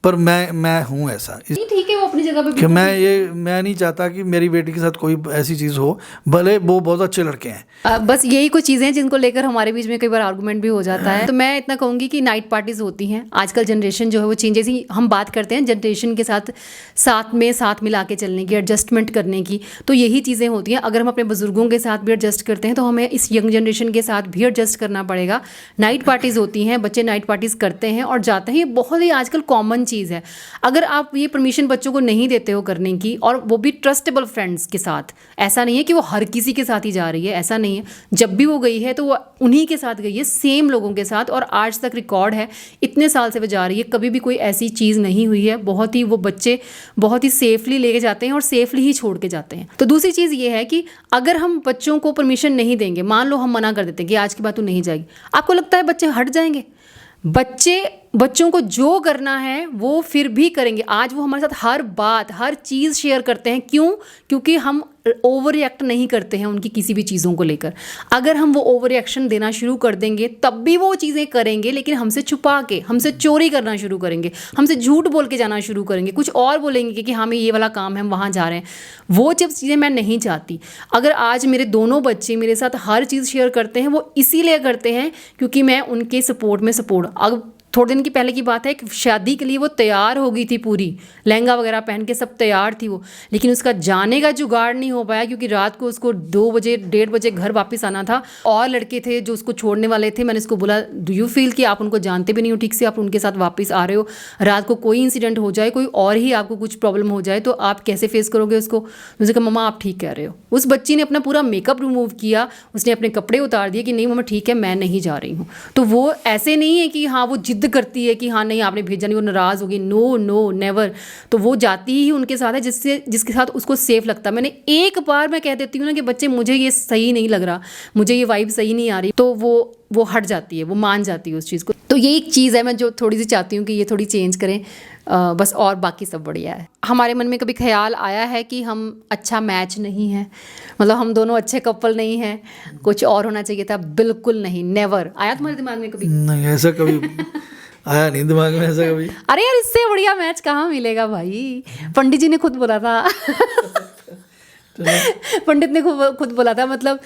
पर मैं हूँ ऐसा। नहीं, ठीक है, वो अपनी जगह पे कि मैं नहीं चाहता कि मेरी बेटी के साथ कोई ऐसी चीज़ हो, भले वो बहुत अच्छे लड़के हैं। बस यही कुछ चीज़ें हैं जिनको लेकर हमारे बीच में कई बार आर्गुमेंट भी हो जाता है। तो मैं इतना कहूँगी कि नाइट पार्टीज होती हैं आजकल, जनरेशन जो है वो चेंजेस ही, हम बात करते हैं जनरेशन के साथ मिला के चलने की, एडजस्टमेंट करने की, तो यही चीज़ें होती हैं। अगर हम अपने बुजुर्गों के साथ भी एडजस्ट करते हैं तो हमें इस यंग जनरेशन के साथ भी एडजस्ट करना पड़ेगा। नाइट पार्टीज होती हैं, बच्चे नाइट पार्टीज करते हैं और जाते हैं, ये बहुत ही आजकल कॉमन चीज़ है। अगर आप ये परमिशन बच्चों को नहीं देते हो करने की, और वो भी ट्रस्टेबल फ्रेंड्स के साथ, ऐसा नहीं है कि वो हर किसी के साथ ही जा रही है, ऐसा नहीं है। जब भी वो गई है तो वो उन्हीं के साथ गई है, सेम लोगों के साथ, और आज तक रिकॉर्ड है, इतने साल से वो जा रही है, कभी भी कोई ऐसी चीज़ नहीं हुई है। बहुत ही वो बच्चे बहुत ही सेफली लेके जाते हैं और सेफली ही छोड़ के जाते हैं। तो दूसरी चीज़ ये है कि अगर हम बच्चों को परमिशन नहीं देंगे, मान लो हम मना कर देते हैं कि आज के बाद तू नहीं जाएगी, आपको लगता है बच्चे हट जाएंगे? बच्चों को जो करना है वो फिर भी करेंगे। आज वो हमारे साथ हर बात, हर चीज़ शेयर करते हैं। क्यों? क्योंकि हम ओवर रिएक्ट नहीं करते हैं उनकी किसी भी चीज़ों को लेकर। अगर हम वो ओवर रिएक्शन देना शुरू कर देंगे तब भी वो चीज़ें करेंगे, लेकिन हमसे छुपा के, हमसे चोरी करना शुरू करेंगे, हमसे झूठ बोल के जाना शुरू करेंगे, कुछ और बोलेंगे कि हमें ये वाला काम है, हम वहाँ जा रहे हैं। वो जब चीज़ें मैं नहीं चाहती। अगर आज मेरे दोनों बच्चे मेरे साथ हर चीज़ शेयर करते हैं, वो इसीलिए करते हैं क्योंकि मैं उनके सपोर्ट में अब थोड़े दिन की पहले की बात है, कि शादी के लिए वो तैयार हो गई थी, पूरी लहंगा वगैरह पहन के सब तैयार थी वो, लेकिन उसका जाने का जुगाड़ नहीं हो पाया क्योंकि रात को उसको 2 बजे 1:30 बजे घर वापस आना था। और लड़के थे जो उसको छोड़ने वाले थे। मैंने उसको बोला, डू यू फील कि आप उनको जानते भी नहीं हो ठीक से, आप उनके साथ वापस आ रहे हो, रात को कोई इंसिडेंट हो जाए, कोई और ही आपको कुछ प्रॉब्लम हो जाए तो आप कैसे फेस करोगे उसको? मुझे कहा मम्मा आप ठीक कह रहे हो। उस बच्ची ने अपना पूरा मेकअप रिमूव किया, उसने अपने कपड़े उतार दिए कि नहीं मम्मा ठीक है, मैं नहीं जा रही हूँ। तो वो ऐसे नहीं है कि हाँ वो जिद करती है कि हाँ नहीं आपने भेजा नहीं, वो नाराज़ होगी, नो नेवर। तो वो जाती ही उनके साथ है जिसके साथ उसको सेफ लगता है। मैंने एक बार मैं कह देती हूँ ना कि बच्चे मुझे ये सही नहीं लग रहा, मुझे ये वाइब सही नहीं आ रही, तो वो हट जाती है, वो मान जाती है उस चीज़ को। तो ये एक चीज़ है मैं जो थोड़ी सी चाहती हूँ कि ये थोड़ी चेंज करें, बस। और बाकी सब बढ़िया है। हमारे मन में कभी ख्याल आया है कि हम अच्छा मैच नहीं है, मतलब हम दोनों अच्छे कपल नहीं हैं, कुछ और होना चाहिए था? बिल्कुल नहीं, नेवर। आया तुम्हारे दिमाग में कभी? नहीं, ऐसा कभी आया नहीं दिमाग में ऐसा कभी। अरे यार इससे बढ़िया मैच कहाँ मिलेगा भाई, पंडित जी ने खुद बोला था। पंडित ने खुद बोला था, मतलब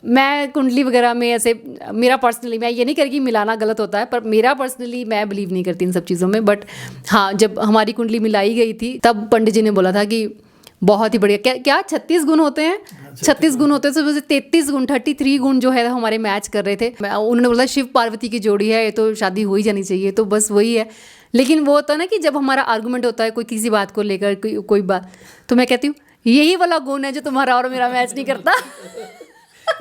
मैं कुंडली वगैरह में ऐसे, मेरा पर्सनली, मैं ये नहीं कह रही कि मिलाना गलत होता है, पर मेरा पर्सनली मैं बिलीव नहीं करती इन सब चीज़ों में। बट हाँ, जब हमारी कुंडली मिलाई गई थी तब पंडित जी ने बोला था कि बहुत ही बढ़िया। क्या 36 गुण होते हैं? 36 गुण होते हैं, तो 33 गुण, 33 गुण जो है हमारे मैच कर रहे थे। उन्होंने बोला शिव पार्वती की जोड़ी है, ये तो शादी हो ही जानी चाहिए। तो बस वही है। लेकिन वो होता है ना कि जब हमारा आर्गूमेंट होता है कोई किसी बात को लेकर, कोई बात, तो मैं कहती हूँ यही वाला गुण है जो तुम्हारा और मेरा मैच नहीं करता।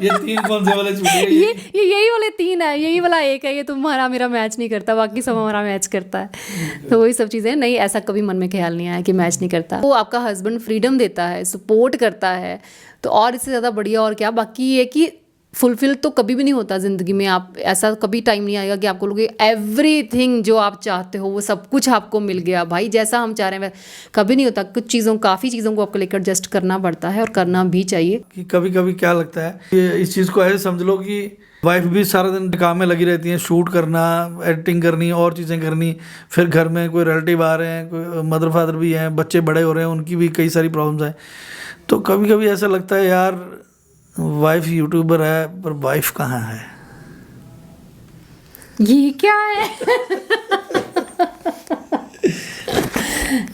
ये 3 कौन से वाले छूट गए? ये यही वाले 3 है, यही वाला 1 है, ये तुम्हारा मेरा मैच नहीं करता, बाकी सब हमारा मैच करता है। तो वही सब चीज़ें। नहीं, ऐसा कभी मन में ख्याल नहीं आया कि मैच नहीं करता। वो आपका हस्बैंड फ्रीडम देता है, सपोर्ट करता है, तो और इससे ज़्यादा बढ़िया और क्या। बाकी ये कि फुलफिल तो कभी भी नहीं होता ज़िंदगी में। आप ऐसा कभी टाइम नहीं आएगा कि आपको लोगे एवरीथिंग जो आप चाहते हो वो सब कुछ आपको मिल गया भाई, जैसा हम चाह रहे हैं कभी नहीं होता। काफ़ी चीज़ों को आपको लेकर एडजस्ट करना पड़ता है और करना भी चाहिए। कि कभी कभी क्या लगता है कि इस चीज़ को ऐसे समझ लो कि वाइफ भी सारा दिन काम में लगी रहती है, शूट करना, एडिटिंग करनी, और चीज़ें करनी, फिर घर में कोई रिलेटिव आ रहे हैं, कोई मदर फादर भी हैं, बच्चे बड़े हो रहे हैं, उनकी भी कई सारी प्रॉब्लम्स हैं। तो कभी कभी ऐसा लगता है यार वाइफ यूट्यूबर है पर वाइफ कहाँ है? ये क्या है?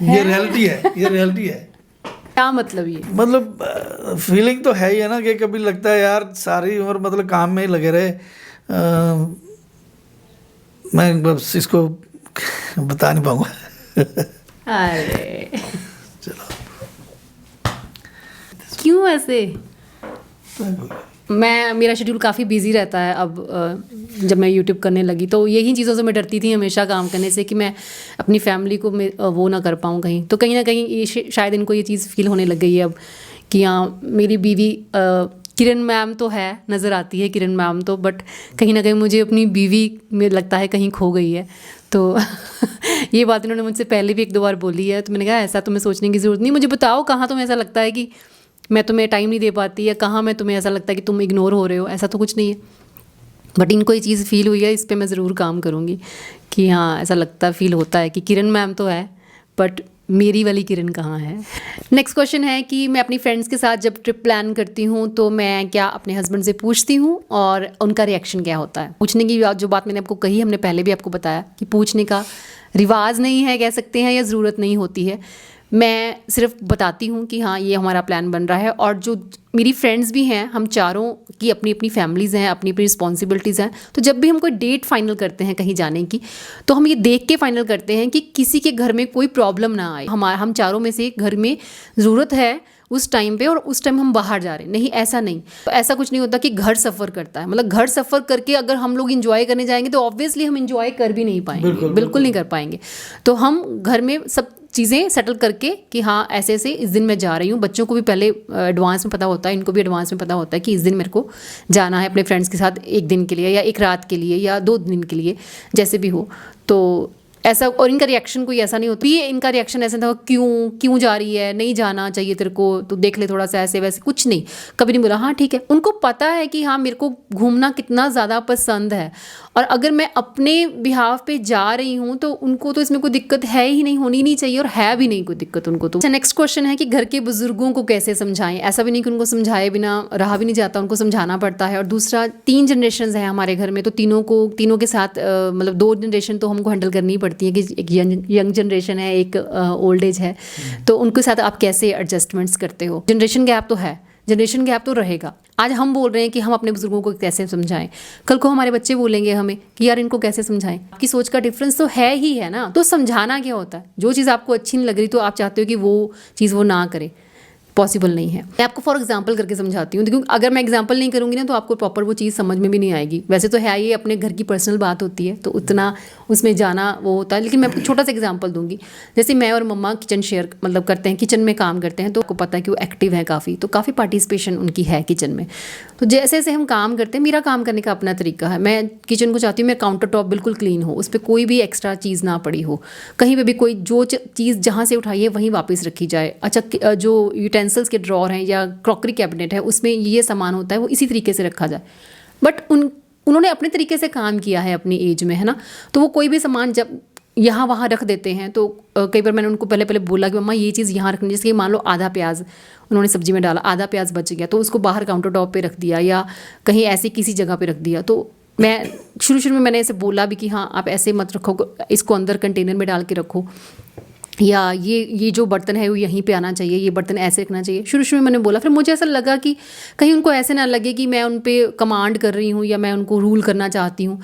ये रियलिटी है, ये रियलिटी है। क्या मतलब ये? मतलब फीलिंग तो है ही है ना कि कभी लगता है यार सारी उम्र मतलब काम में ही लगे रहे। मैं बस इसको बता नहीं पाऊंगा। अरे चलो, क्यों ऐसे? मेरा शेड्यूल काफ़ी बिजी रहता है अब। जब मैं यूट्यूब करने लगी तो यही चीज़ों से मैं डरती थी हमेशा काम करने से, कि मैं अपनी फैमिली को वो ना कर पाऊँ कहीं। तो कहीं ना कहीं ये शायद इनको ये चीज़ फील होने लग गई है अब कि हाँ मेरी बीवी किरण मैम तो है, नज़र आती है किरण मैम तो, बट कहीं ना कहीं मुझे अपनी बीवी में लगता है कहीं खो गई है। तो ये बात इन्होंने मुझसे पहले भी 1-2 बार बोली है। तो मैंने कहा ऐसा तुम्हें सोचने की ज़रूरत नहीं, मुझे बताओ कहाँ तुम्हें ऐसा लगता है कि मैं तुम्हें टाइम नहीं दे पाती, या कहाँ मैं तुम्हें ऐसा लगता है कि तुम इग्नोर हो रहे हो। ऐसा तो कुछ नहीं है, बट इनको ये चीज़ फील हुई है, इस पर मैं ज़रूर काम करूँगी कि हाँ ऐसा लगता फील होता है कि किरण मैम तो है बट मेरी वाली किरण कहाँ है। नेक्स्ट क्वेश्चन है कि मैं अपनी फ्रेंड्स के साथ जब ट्रिप प्लान करती हूँ तो मैं क्या अपने हस्बैंड से पूछती हूँ और उनका रिएक्शन क्या होता है? पूछने की जो बात मैंने आपको कही, हमने पहले भी आपको बताया कि पूछने का रिवाज नहीं है कह सकते हैं, या ज़रूरत नहीं होती है। मैं सिर्फ बताती हूँ कि हाँ ये हमारा प्लान बन रहा है। और जो मेरी फ्रेंड्स भी हैं, हम चारों की अपनी अपनी फैमिलीज़ हैं, अपनी अपनी रिस्पॉन्सिबिलिटीज़ हैं। तो जब भी हम कोई डेट फाइनल करते हैं कहीं जाने की, तो हम ये देख के फाइनल करते हैं कि किसी के घर में कोई प्रॉब्लम ना आए। हम चारों में से घर में ज़रूरत है उस टाइम पे और उस टाइम हम बाहर जा रहे हैं, नहीं ऐसा नहीं। तो ऐसा कुछ नहीं होता कि घर सफ़र करता है, मतलब घर सफ़र करके अगर हम लोग इंजॉय करने जाएंगे तो ऑब्वियसली हम इंजॉय कर भी नहीं पाएंगे, बिल्कुल नहीं कर पाएंगे। तो हम घर में सब चीज़ें सेटल करके कि हाँ ऐसे ऐसे इस दिन मैं जा रही हूँ। बच्चों को भी पहले एडवांस में पता होता है, इनको भी एडवांस में पता होता है कि इस दिन मेरे को जाना है अपने फ्रेंड्स के साथ 1 दिन के लिए या 1 रात के लिए या 2 दिन के लिए, जैसे भी हो। तो ऐसा, और इनका रिएक्शन कोई ऐसा नहीं होता। ये इनका रिएक्शन ऐसा था क्यों जा रही है, नहीं जाना चाहिए तेरे को, तो देख ले थोड़ा सा, ऐसे वैसे कुछ नहीं, कभी नहीं बोला। हाँ ठीक है, उनको पता है कि हाँ मेरे को घूमना कितना ज़्यादा पसंद है, और अगर मैं अपने बिहाफ पे जा रही हूँ तो उनको तो इसमें कोई दिक्कत है ही नहीं, होनी नहीं चाहिए, और है भी नहीं कोई दिक्कत उनको। तो नेक्स्ट क्वेश्चन है कि घर के बुजुर्गों को कैसे समझाएं? ऐसा भी नहीं कि उनको समझाए बिना रहा भी नहीं जाता, उनको समझाना पड़ता है। और दूसरा, 3 जनरेशन हैं हमारे घर में, तो तीनों के साथ मतलब 2 जनरेशन तो हमको हैंडल करनी ही पड़ती है कि एक यंग जनरेशन है, एक ओल्ड एज है। तो उनके साथ आप कैसे एडजस्टमेंट्स करते हो? जनरेशन गैप तो है, जनरेशन गैप तो रहेगा। आज हम बोल रहे हैं कि हम अपने बुजुर्गों को कैसे समझाएं, कल को हमारे बच्चे बोलेंगे हमें कि यार इनको कैसे समझाएं। आपकी सोच का डिफरेंस तो है ही है ना। तो समझाना क्या होता है? जो चीज़ आपको अच्छी नहीं लग रही तो आप चाहते हो कि वो चीज़ वो ना करे, पॉसिबल नहीं है। मैं आपको फॉर एग्जांपल करके समझाती हूँ, क्योंकि अगर मैं एग्जांपल नहीं करूँगी ना तो आपको प्रॉपर वो चीज़ समझ में भी नहीं आएगी। वैसे तो है ये अपने घर की पर्सनल बात होती है तो उतना उसमें जाना वो होता है, लेकिन मैं आपको छोटा सा एग्जांपल दूंगी। जैसे मैं और मम्मा किचन शेयर मतलब करते हैं, किचन में काम करते हैं, तो आपको पता है कि वो एक्टिव है काफ़ी, तो काफ़ी पार्टिसिपेशन उनकी है किचन में। तो जैसे जैसे हम काम करते हैं, मेरा काम करने का अपना तरीका है। मैं किचन को चाहती हूँ मैं काउंटर टॉप बिल्कुल क्लीन हो, उस पर कोई भी एक्स्ट्रा चीज़ ना पड़ी हो, कहीं पर भी कोई जो चीज़ जहाँ से उठाई है वहीं वापस रखी जाए। अच्छा, जो यूटेंसिल्स के ड्रॉर हैं या क्रॉकरी कैबिनेट है उसमें ये सामान होता है वो इसी तरीके से रखा जाए। बट उन्होंने अपने तरीके से काम किया है अपनी एज में, है ना। तो वो कोई भी सामान जब यहाँ वहाँ रख देते हैं तो कई बार मैंने उनको पहले बोला कि मम्मा ये चीज़ यहाँ रखनी, जैसे कि मान लो आधा प्याज उन्होंने सब्जी में डाला, आधा प्याज बच गया तो उसको बाहर काउंटर टॉप पे रख दिया या कहीं ऐसे किसी जगह पे रख दिया। तो मैं शुरू में मैंने ऐसे बोला भी कि हाँ आप ऐसे मत रखो, इसको अंदर कंटेनर में डाल के रखो, या ये जो बर्तन है वो यहीं पे आना चाहिए, ये बर्तन ऐसे रखना चाहिए। शुरू में मैंने बोला, फिर मुझे ऐसा लगा कि कहीं उनको ऐसे ना लगे कि मैं उन पे कमांड कर रही हूँ या मैं उनको रूल करना चाहती हूँ।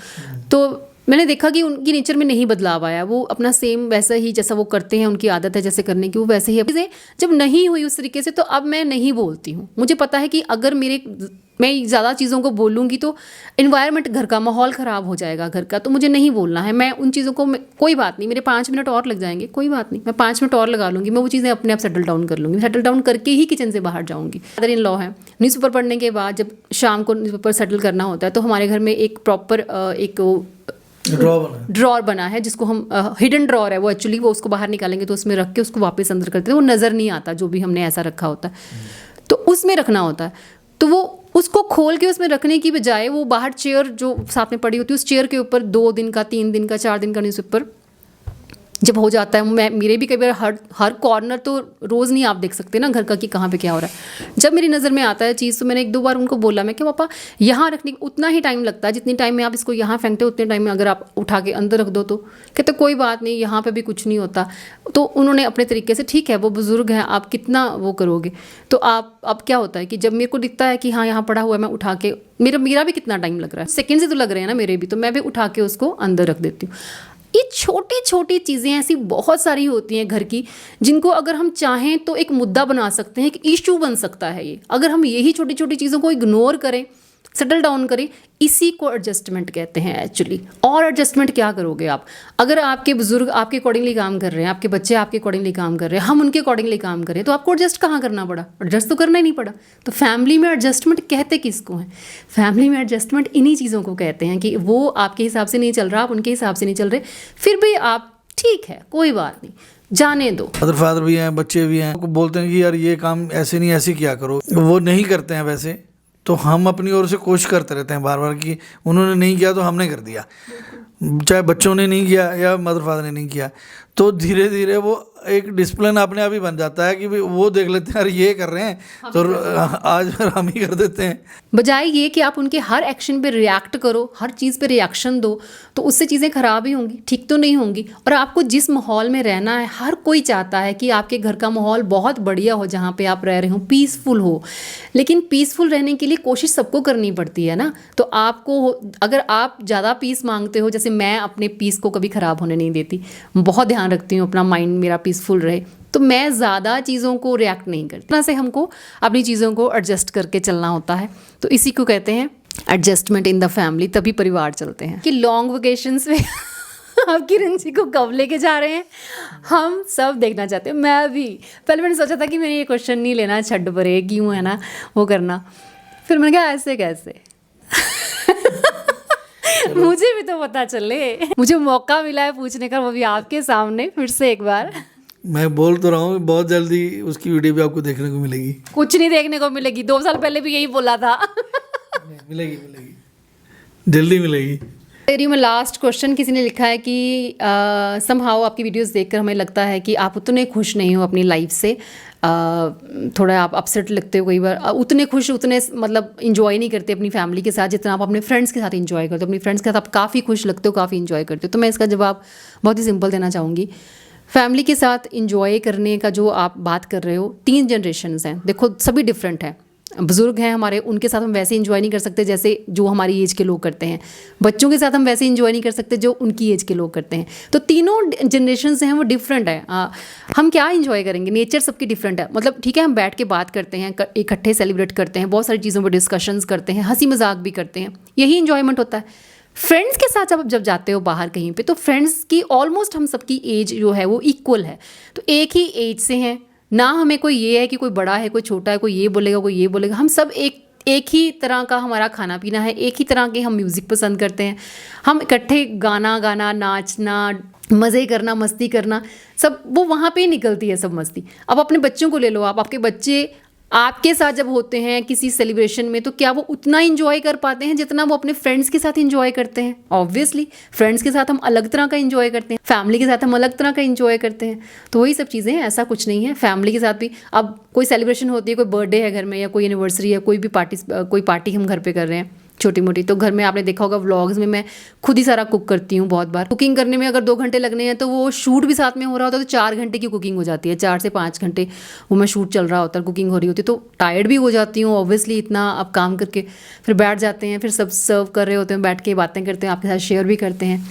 तो मैंने देखा कि उनकी नेचर में नहीं बदलाव आया, वो अपना सेम वैसा ही जैसा वो करते हैं, उनकी आदत है जैसे करने की, वो वैसे ही। चीज़ें जब नहीं हुई उस तरीके से तो अब मैं नहीं बोलती हूँ। मुझे पता है कि अगर मैं ज़्यादा चीज़ों को बोलूँगी तो इन्वायरमेंट, घर का माहौल ख़राब हो जाएगा घर का, तो मुझे नहीं बोलना है। मैं उन चीज़ों को कोई बात नहीं, मेरे 5 मिनट और लग जाएंगे, कोई बात नहीं, मैं 5 मिनट और लगा लूँगी, मैं वो चीज़ें अपने आप सेटल डाउन कर लूँगी, सेटल डाउन करके ही किचन से बाहर जाऊँगी। फादर इन लॉ है, न्यूज़पेपर पढ़ने के बाद जब शाम को न्यूज़पेपर सेटल करना होता है तो हमारे घर में एक प्रॉपर एक ड्रॉर बना है जिसको हम हिडन ड्रॉर है वो, एक्चुअली वो उसको बाहर निकालेंगे तो उसमें रख के उसको वापस अंदर करते हैं, वो नज़र नहीं आता जो भी हमने ऐसा रखा होता है, तो उसमें रखना होता है। तो वो उसको खोल के उसमें रखने की बजाय वो बाहर चेयर जो साथ में पड़ी होती है उस चेयर के ऊपर 2 दिन का, 3 दिन का, 4 दिन का न्यूज़पेपर जब हो जाता है, मैं मेरे भी कई बार हर कॉर्नर तो रोज़ नहीं आप देख सकते ना घर का कि कहाँ पे क्या हो रहा है। जब मेरी नज़र में आता है चीज़ तो मैंने 1-2 बार उनको बोला, मैं कि पापा यहाँ रखने उतना ही टाइम लगता है जितनी टाइम में आप इसको यहाँ फेंकते हो उतने टाइम में अगर आप उठा के अंदर रख दो तो। कहते कोई बात नहीं, यहाँ पे भी कुछ नहीं होता। तो उन्होंने अपने तरीके से, ठीक है वो बुज़ुर्ग हैं, आप कितना वो करोगे। तो आप अब क्या होता है कि जब मेरे को दिखता है कि हाँ यहाँ पड़ा हुआ है, मैं उठा के, मेरा भी कितना टाइम लग रहा है, सेकेंड से तो लग रहे हैं ना मेरे भी, तो मैं भी उठा के उसको अंदर रख देती हूँ। ये छोटी छोटी चीज़ें ऐसी बहुत सारी होती हैं घर की, जिनको अगर हम चाहें तो एक मुद्दा बना सकते हैं, एक इशू बन सकता है ये। अगर हम यही छोटी छोटी चीज़ों को इग्नोर करें, सेटल डाउन करें, इसी को एडजस्टमेंट कहते हैं एक्चुअली। और एडजस्टमेंट क्या करोगे आप? अगर आपके बुजुर्ग आपके अकॉर्डिंगली काम कर रहे हैं, आपके बच्चे आपके अकॉर्डिंगली काम कर रहे हैं, हम उनके अकॉर्डिंगली काम करें, तो आपको एडजस्ट कहाँ करना पड़ा? एडजस्ट तो करना ही नहीं पड़ा। तो फैमिली में एडजस्टमेंट कहते किसको हैं? फैमिली में एडजस्टमेंट इन्हीं चीज़ों को कहते हैं कि वो आपके हिसाब से नहीं चल रहा, आप उनके हिसाब से नहीं चल रहे, फिर भी आप ठीक है कोई बात नहीं, जाने दो। फादर भी हैं, बच्चे भी हैं, बोलते हैं कि यार ये काम ऐसे नहीं, ऐसे क्या करो, वो नहीं करते हैं वैसे, तो हम अपनी ओर से कोशिश करते रहते हैं बार बार कि उन्होंने नहीं किया तो हमने कर दिया, चाहे बच्चों ने नहीं किया या मदर फादर ने नहीं किया। तो धीरे धीरे वो एक डिसिप्लिन अपने आप ही बन जाता है कि भाई वो देख लेते हैं, अरे ये कर रहे हैं तो आज फिर हम ही कर देते हैं। बजाय ये कि आप उनके हर एक्शन पे रिएक्ट करो, हर चीज़ पे रिएक्शन दो, तो उससे चीज़ें ख़राब ही होंगी, ठीक तो नहीं होंगी। और आपको जिस माहौल में रहना है, हर कोई चाहता है कि आपके घर का माहौल बहुत बढ़िया हो, जहाँ पे आप रह रहे हो पीसफुल हो। लेकिन पीसफुल रहने के लिए कोशिश सबको करनी पड़ती है ना। तो आपको अगर आप ज़्यादा पीस मांगते हो, जैसे मैं अपने पीस को कभी ख़राब होने नहीं देती, बहुत ध्यान रखती हूँ अपना माइंड मेरा पीसफुल रहे, तो मैं ज़्यादा चीज़ों को रिएक्ट नहीं करती। तरह से हमको अपनी चीज़ों को एडजस्ट करके चलना होता है। तो इसी को कहते हैं एडजस्टमेंट इन द फैमिली, तभी परिवार चलते हैं। कि लॉन्ग वेकेशंस में आप किरण जी को कब लेके जा रहे हैं, हम सब देखना चाहते हैं। मैं भी पहले मैंने सोचा था कि मैंने ये क्वेश्चन नहीं लेना, छड्ड परे क्यों है ना वो करना, फिर मैंने कहा ऐसे कैसे मुझे भी तो पता चले, मुझे मौका मिला है पूछने का, वो भी आपके सामने फिर से एक बार। मैं बोल तो रहा हूँ बहुत जल्दी उसकी वीडियो भी आपको देखने को मिलेगी। कुछ नहीं देखने को मिलेगी, 2 साल पहले भी यही बोला था। मिलेगी जल्दी मिलेगी। तेरी में लास्ट क्वेश्चन किसी ने लिखा है कि समहाउ आपकी वीडियोस देखकर हमें लगता है कि आप उतने खुश नहीं हो अपनी लाइफ से, थोड़ा आप अपसेट लगते हो कई बार, उतने खुश, उतने मतलब इंजॉय नहीं करते अपनी फैमिली के साथ जितना आप अपने फ्रेंड्स के साथ इंजॉय करते हो। अपनी फ्रेंड्स के साथ आप काफ़ी खुश लगते हो, काफ़ी इंजॉय करते हो। तो मैं इसका जवाब बहुत ही सिंपल देना चाहूँगी। फैमिली के साथ इंजॉय करने का जो आप बात कर रहे हो, 3 जनरेशन्स हैं, देखो सभी डिफरेंट हैं। बुजुर्ग हैं हमारे, उनके साथ हम वैसे इंजॉय नहीं कर सकते जैसे जो हमारी एज के लोग करते हैं। बच्चों के साथ हम वैसे इंजॉय नहीं कर सकते जो उनकी एज के लोग करते हैं। तो तीनों जनरेशन हैं वो डिफरेंट है। हम क्या इंजॉय करेंगे, नेचर सबकी डिफरेंट है। मतलब ठीक है हम बैठ के बात करते हैं, इकट्ठे सेलिब्रेट करते हैं, बहुत सारी चीज़ों पर डिस्कशंस करते हैं, हंसी मजाक भी करते हैं, यही इंजॉयमेंट होता है। फ्रेंड्स के साथ जब जाते हो बाहर कहीं पे, तो फ्रेंड्स की ऑलमोस्ट हम सबकी एज जो है वो इक्वल है, तो एक ही एज से हैं ना। हमें कोई ये है कि कोई बड़ा है कोई छोटा है, कोई ये बोलेगा कोई ये बोलेगा, हम सब एक ही तरह का हमारा खाना पीना है, एक ही तरह के हम म्यूज़िक पसंद करते हैं, हम इकट्ठे गाना गाना, नाचना, मज़े करना, मस्ती करना, सब वो वहाँ पे ही निकलती है सब मस्ती। अब अपने बच्चों को ले लो आप, आपके बच्चे आपके साथ जब होते हैं किसी सेलिब्रेशन में, तो क्या वो उतना इंजॉय कर पाते हैं जितना वो अपने फ्रेंड्स के साथ इंजॉय करते हैं? ऑब्वियसली फ्रेंड्स के साथ हम अलग तरह का इंजॉय करते हैं, फैमिली के साथ हम अलग तरह का इंजॉय करते हैं। तो वही सब चीज़ें हैं, ऐसा कुछ नहीं है। फैमिली के साथ भी अब कोई सेलिब्रेशन होती है, कोई बर्थडे है घर में या कोई एनिवर्सरी है, कोई पार्टी हम घर पे कर रहे हैं छोटी मोटी, तो घर में आपने देखा होगा व्लॉग्स में मैं खुद ही सारा कुक करती हूँ। बहुत बार कुकिंग करने में अगर 2 घंटे लगने हैं तो वो शूट भी साथ में हो रहा होता है, तो 4 घंटे की कुकिंग हो जाती है, 4 से 5 घंटे वो मैं शूट चल रहा होता है, कुकिंग हो रही होती है, तो टायर्ड भी हो जाती हूँ ऑब्वियसली इतना अब काम करके। फिर बैठ जाते हैं, फिर सब सर्व कर रहे होते हैं, बैठ के बातें करते हैं, आपके साथ शेयर भी करते हैं।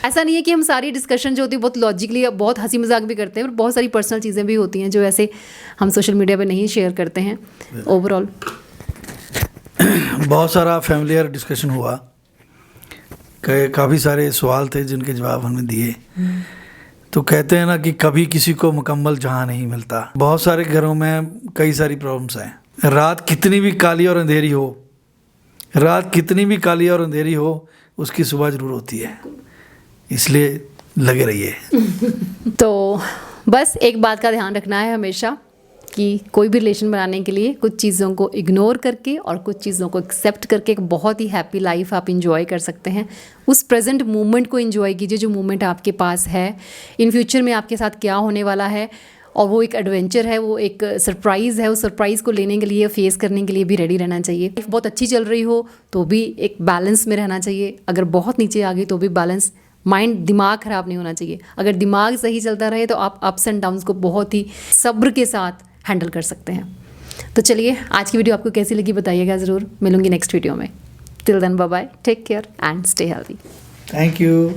ऐसा नहीं है कि हम सारी डिस्कशन जो होती है बहुत लॉजिकली, बहुत हंसी मजाक भी करते हैं, पर बहुत सारी पर्सनल चीज़ें भी होती हैं जो ऐसे हम सोशल मीडिया पर नहीं शेयर करते हैं। ओवरऑल बहुत सारा फैमिलियर डिस्कशन हुआ, काफ़ी सारे सवाल थे जिनके जवाब हमने दिए। तो कहते हैं ना कि कभी किसी को मुकम्मल जहां नहीं मिलता। बहुत सारे घरों में कई सारी प्रॉब्लम्स हैं। रात कितनी भी काली और अंधेरी हो, रात कितनी भी काली और अंधेरी हो, उसकी सुबह ज़रूर होती है, इसलिए लगे रहिए। तो बस एक बात का ध्यान रखना है हमेशा कि कोई भी रिलेशन बनाने के लिए कुछ चीज़ों को इग्नोर करके और कुछ चीज़ों को एक्सेप्ट करके एक बहुत ही हैप्पी लाइफ आप इंजॉय कर सकते हैं। उस प्रेजेंट मोमेंट को इंजॉय कीजिए जो मोमेंट आपके पास है। इन फ्यूचर में आपके साथ क्या होने वाला है, और वो एक एडवेंचर है, वो एक सरप्राइज़ है। उस सरप्राइज़ को लेने के लिए, फेस करने के लिए भी रेडी रहना चाहिए। लाइफ बहुत अच्छी चल रही हो तो भी एक बैलेंस में रहना चाहिए, अगर बहुत नीचे आ गई तो भी बैलेंस। माइंड, दिमाग ख़राब नहीं होना चाहिए। अगर दिमाग सही चलता रहे तो आप अप्स एंड डाउन्स को बहुत ही सब्र के साथ हैंडल कर सकते हैं। तो चलिए, आज की वीडियो आपको कैसी लगी बताइएगा ज़रूर। मिलूंगी नेक्स्ट वीडियो में। Till then bye bye, take care and stay healthy. Thank you.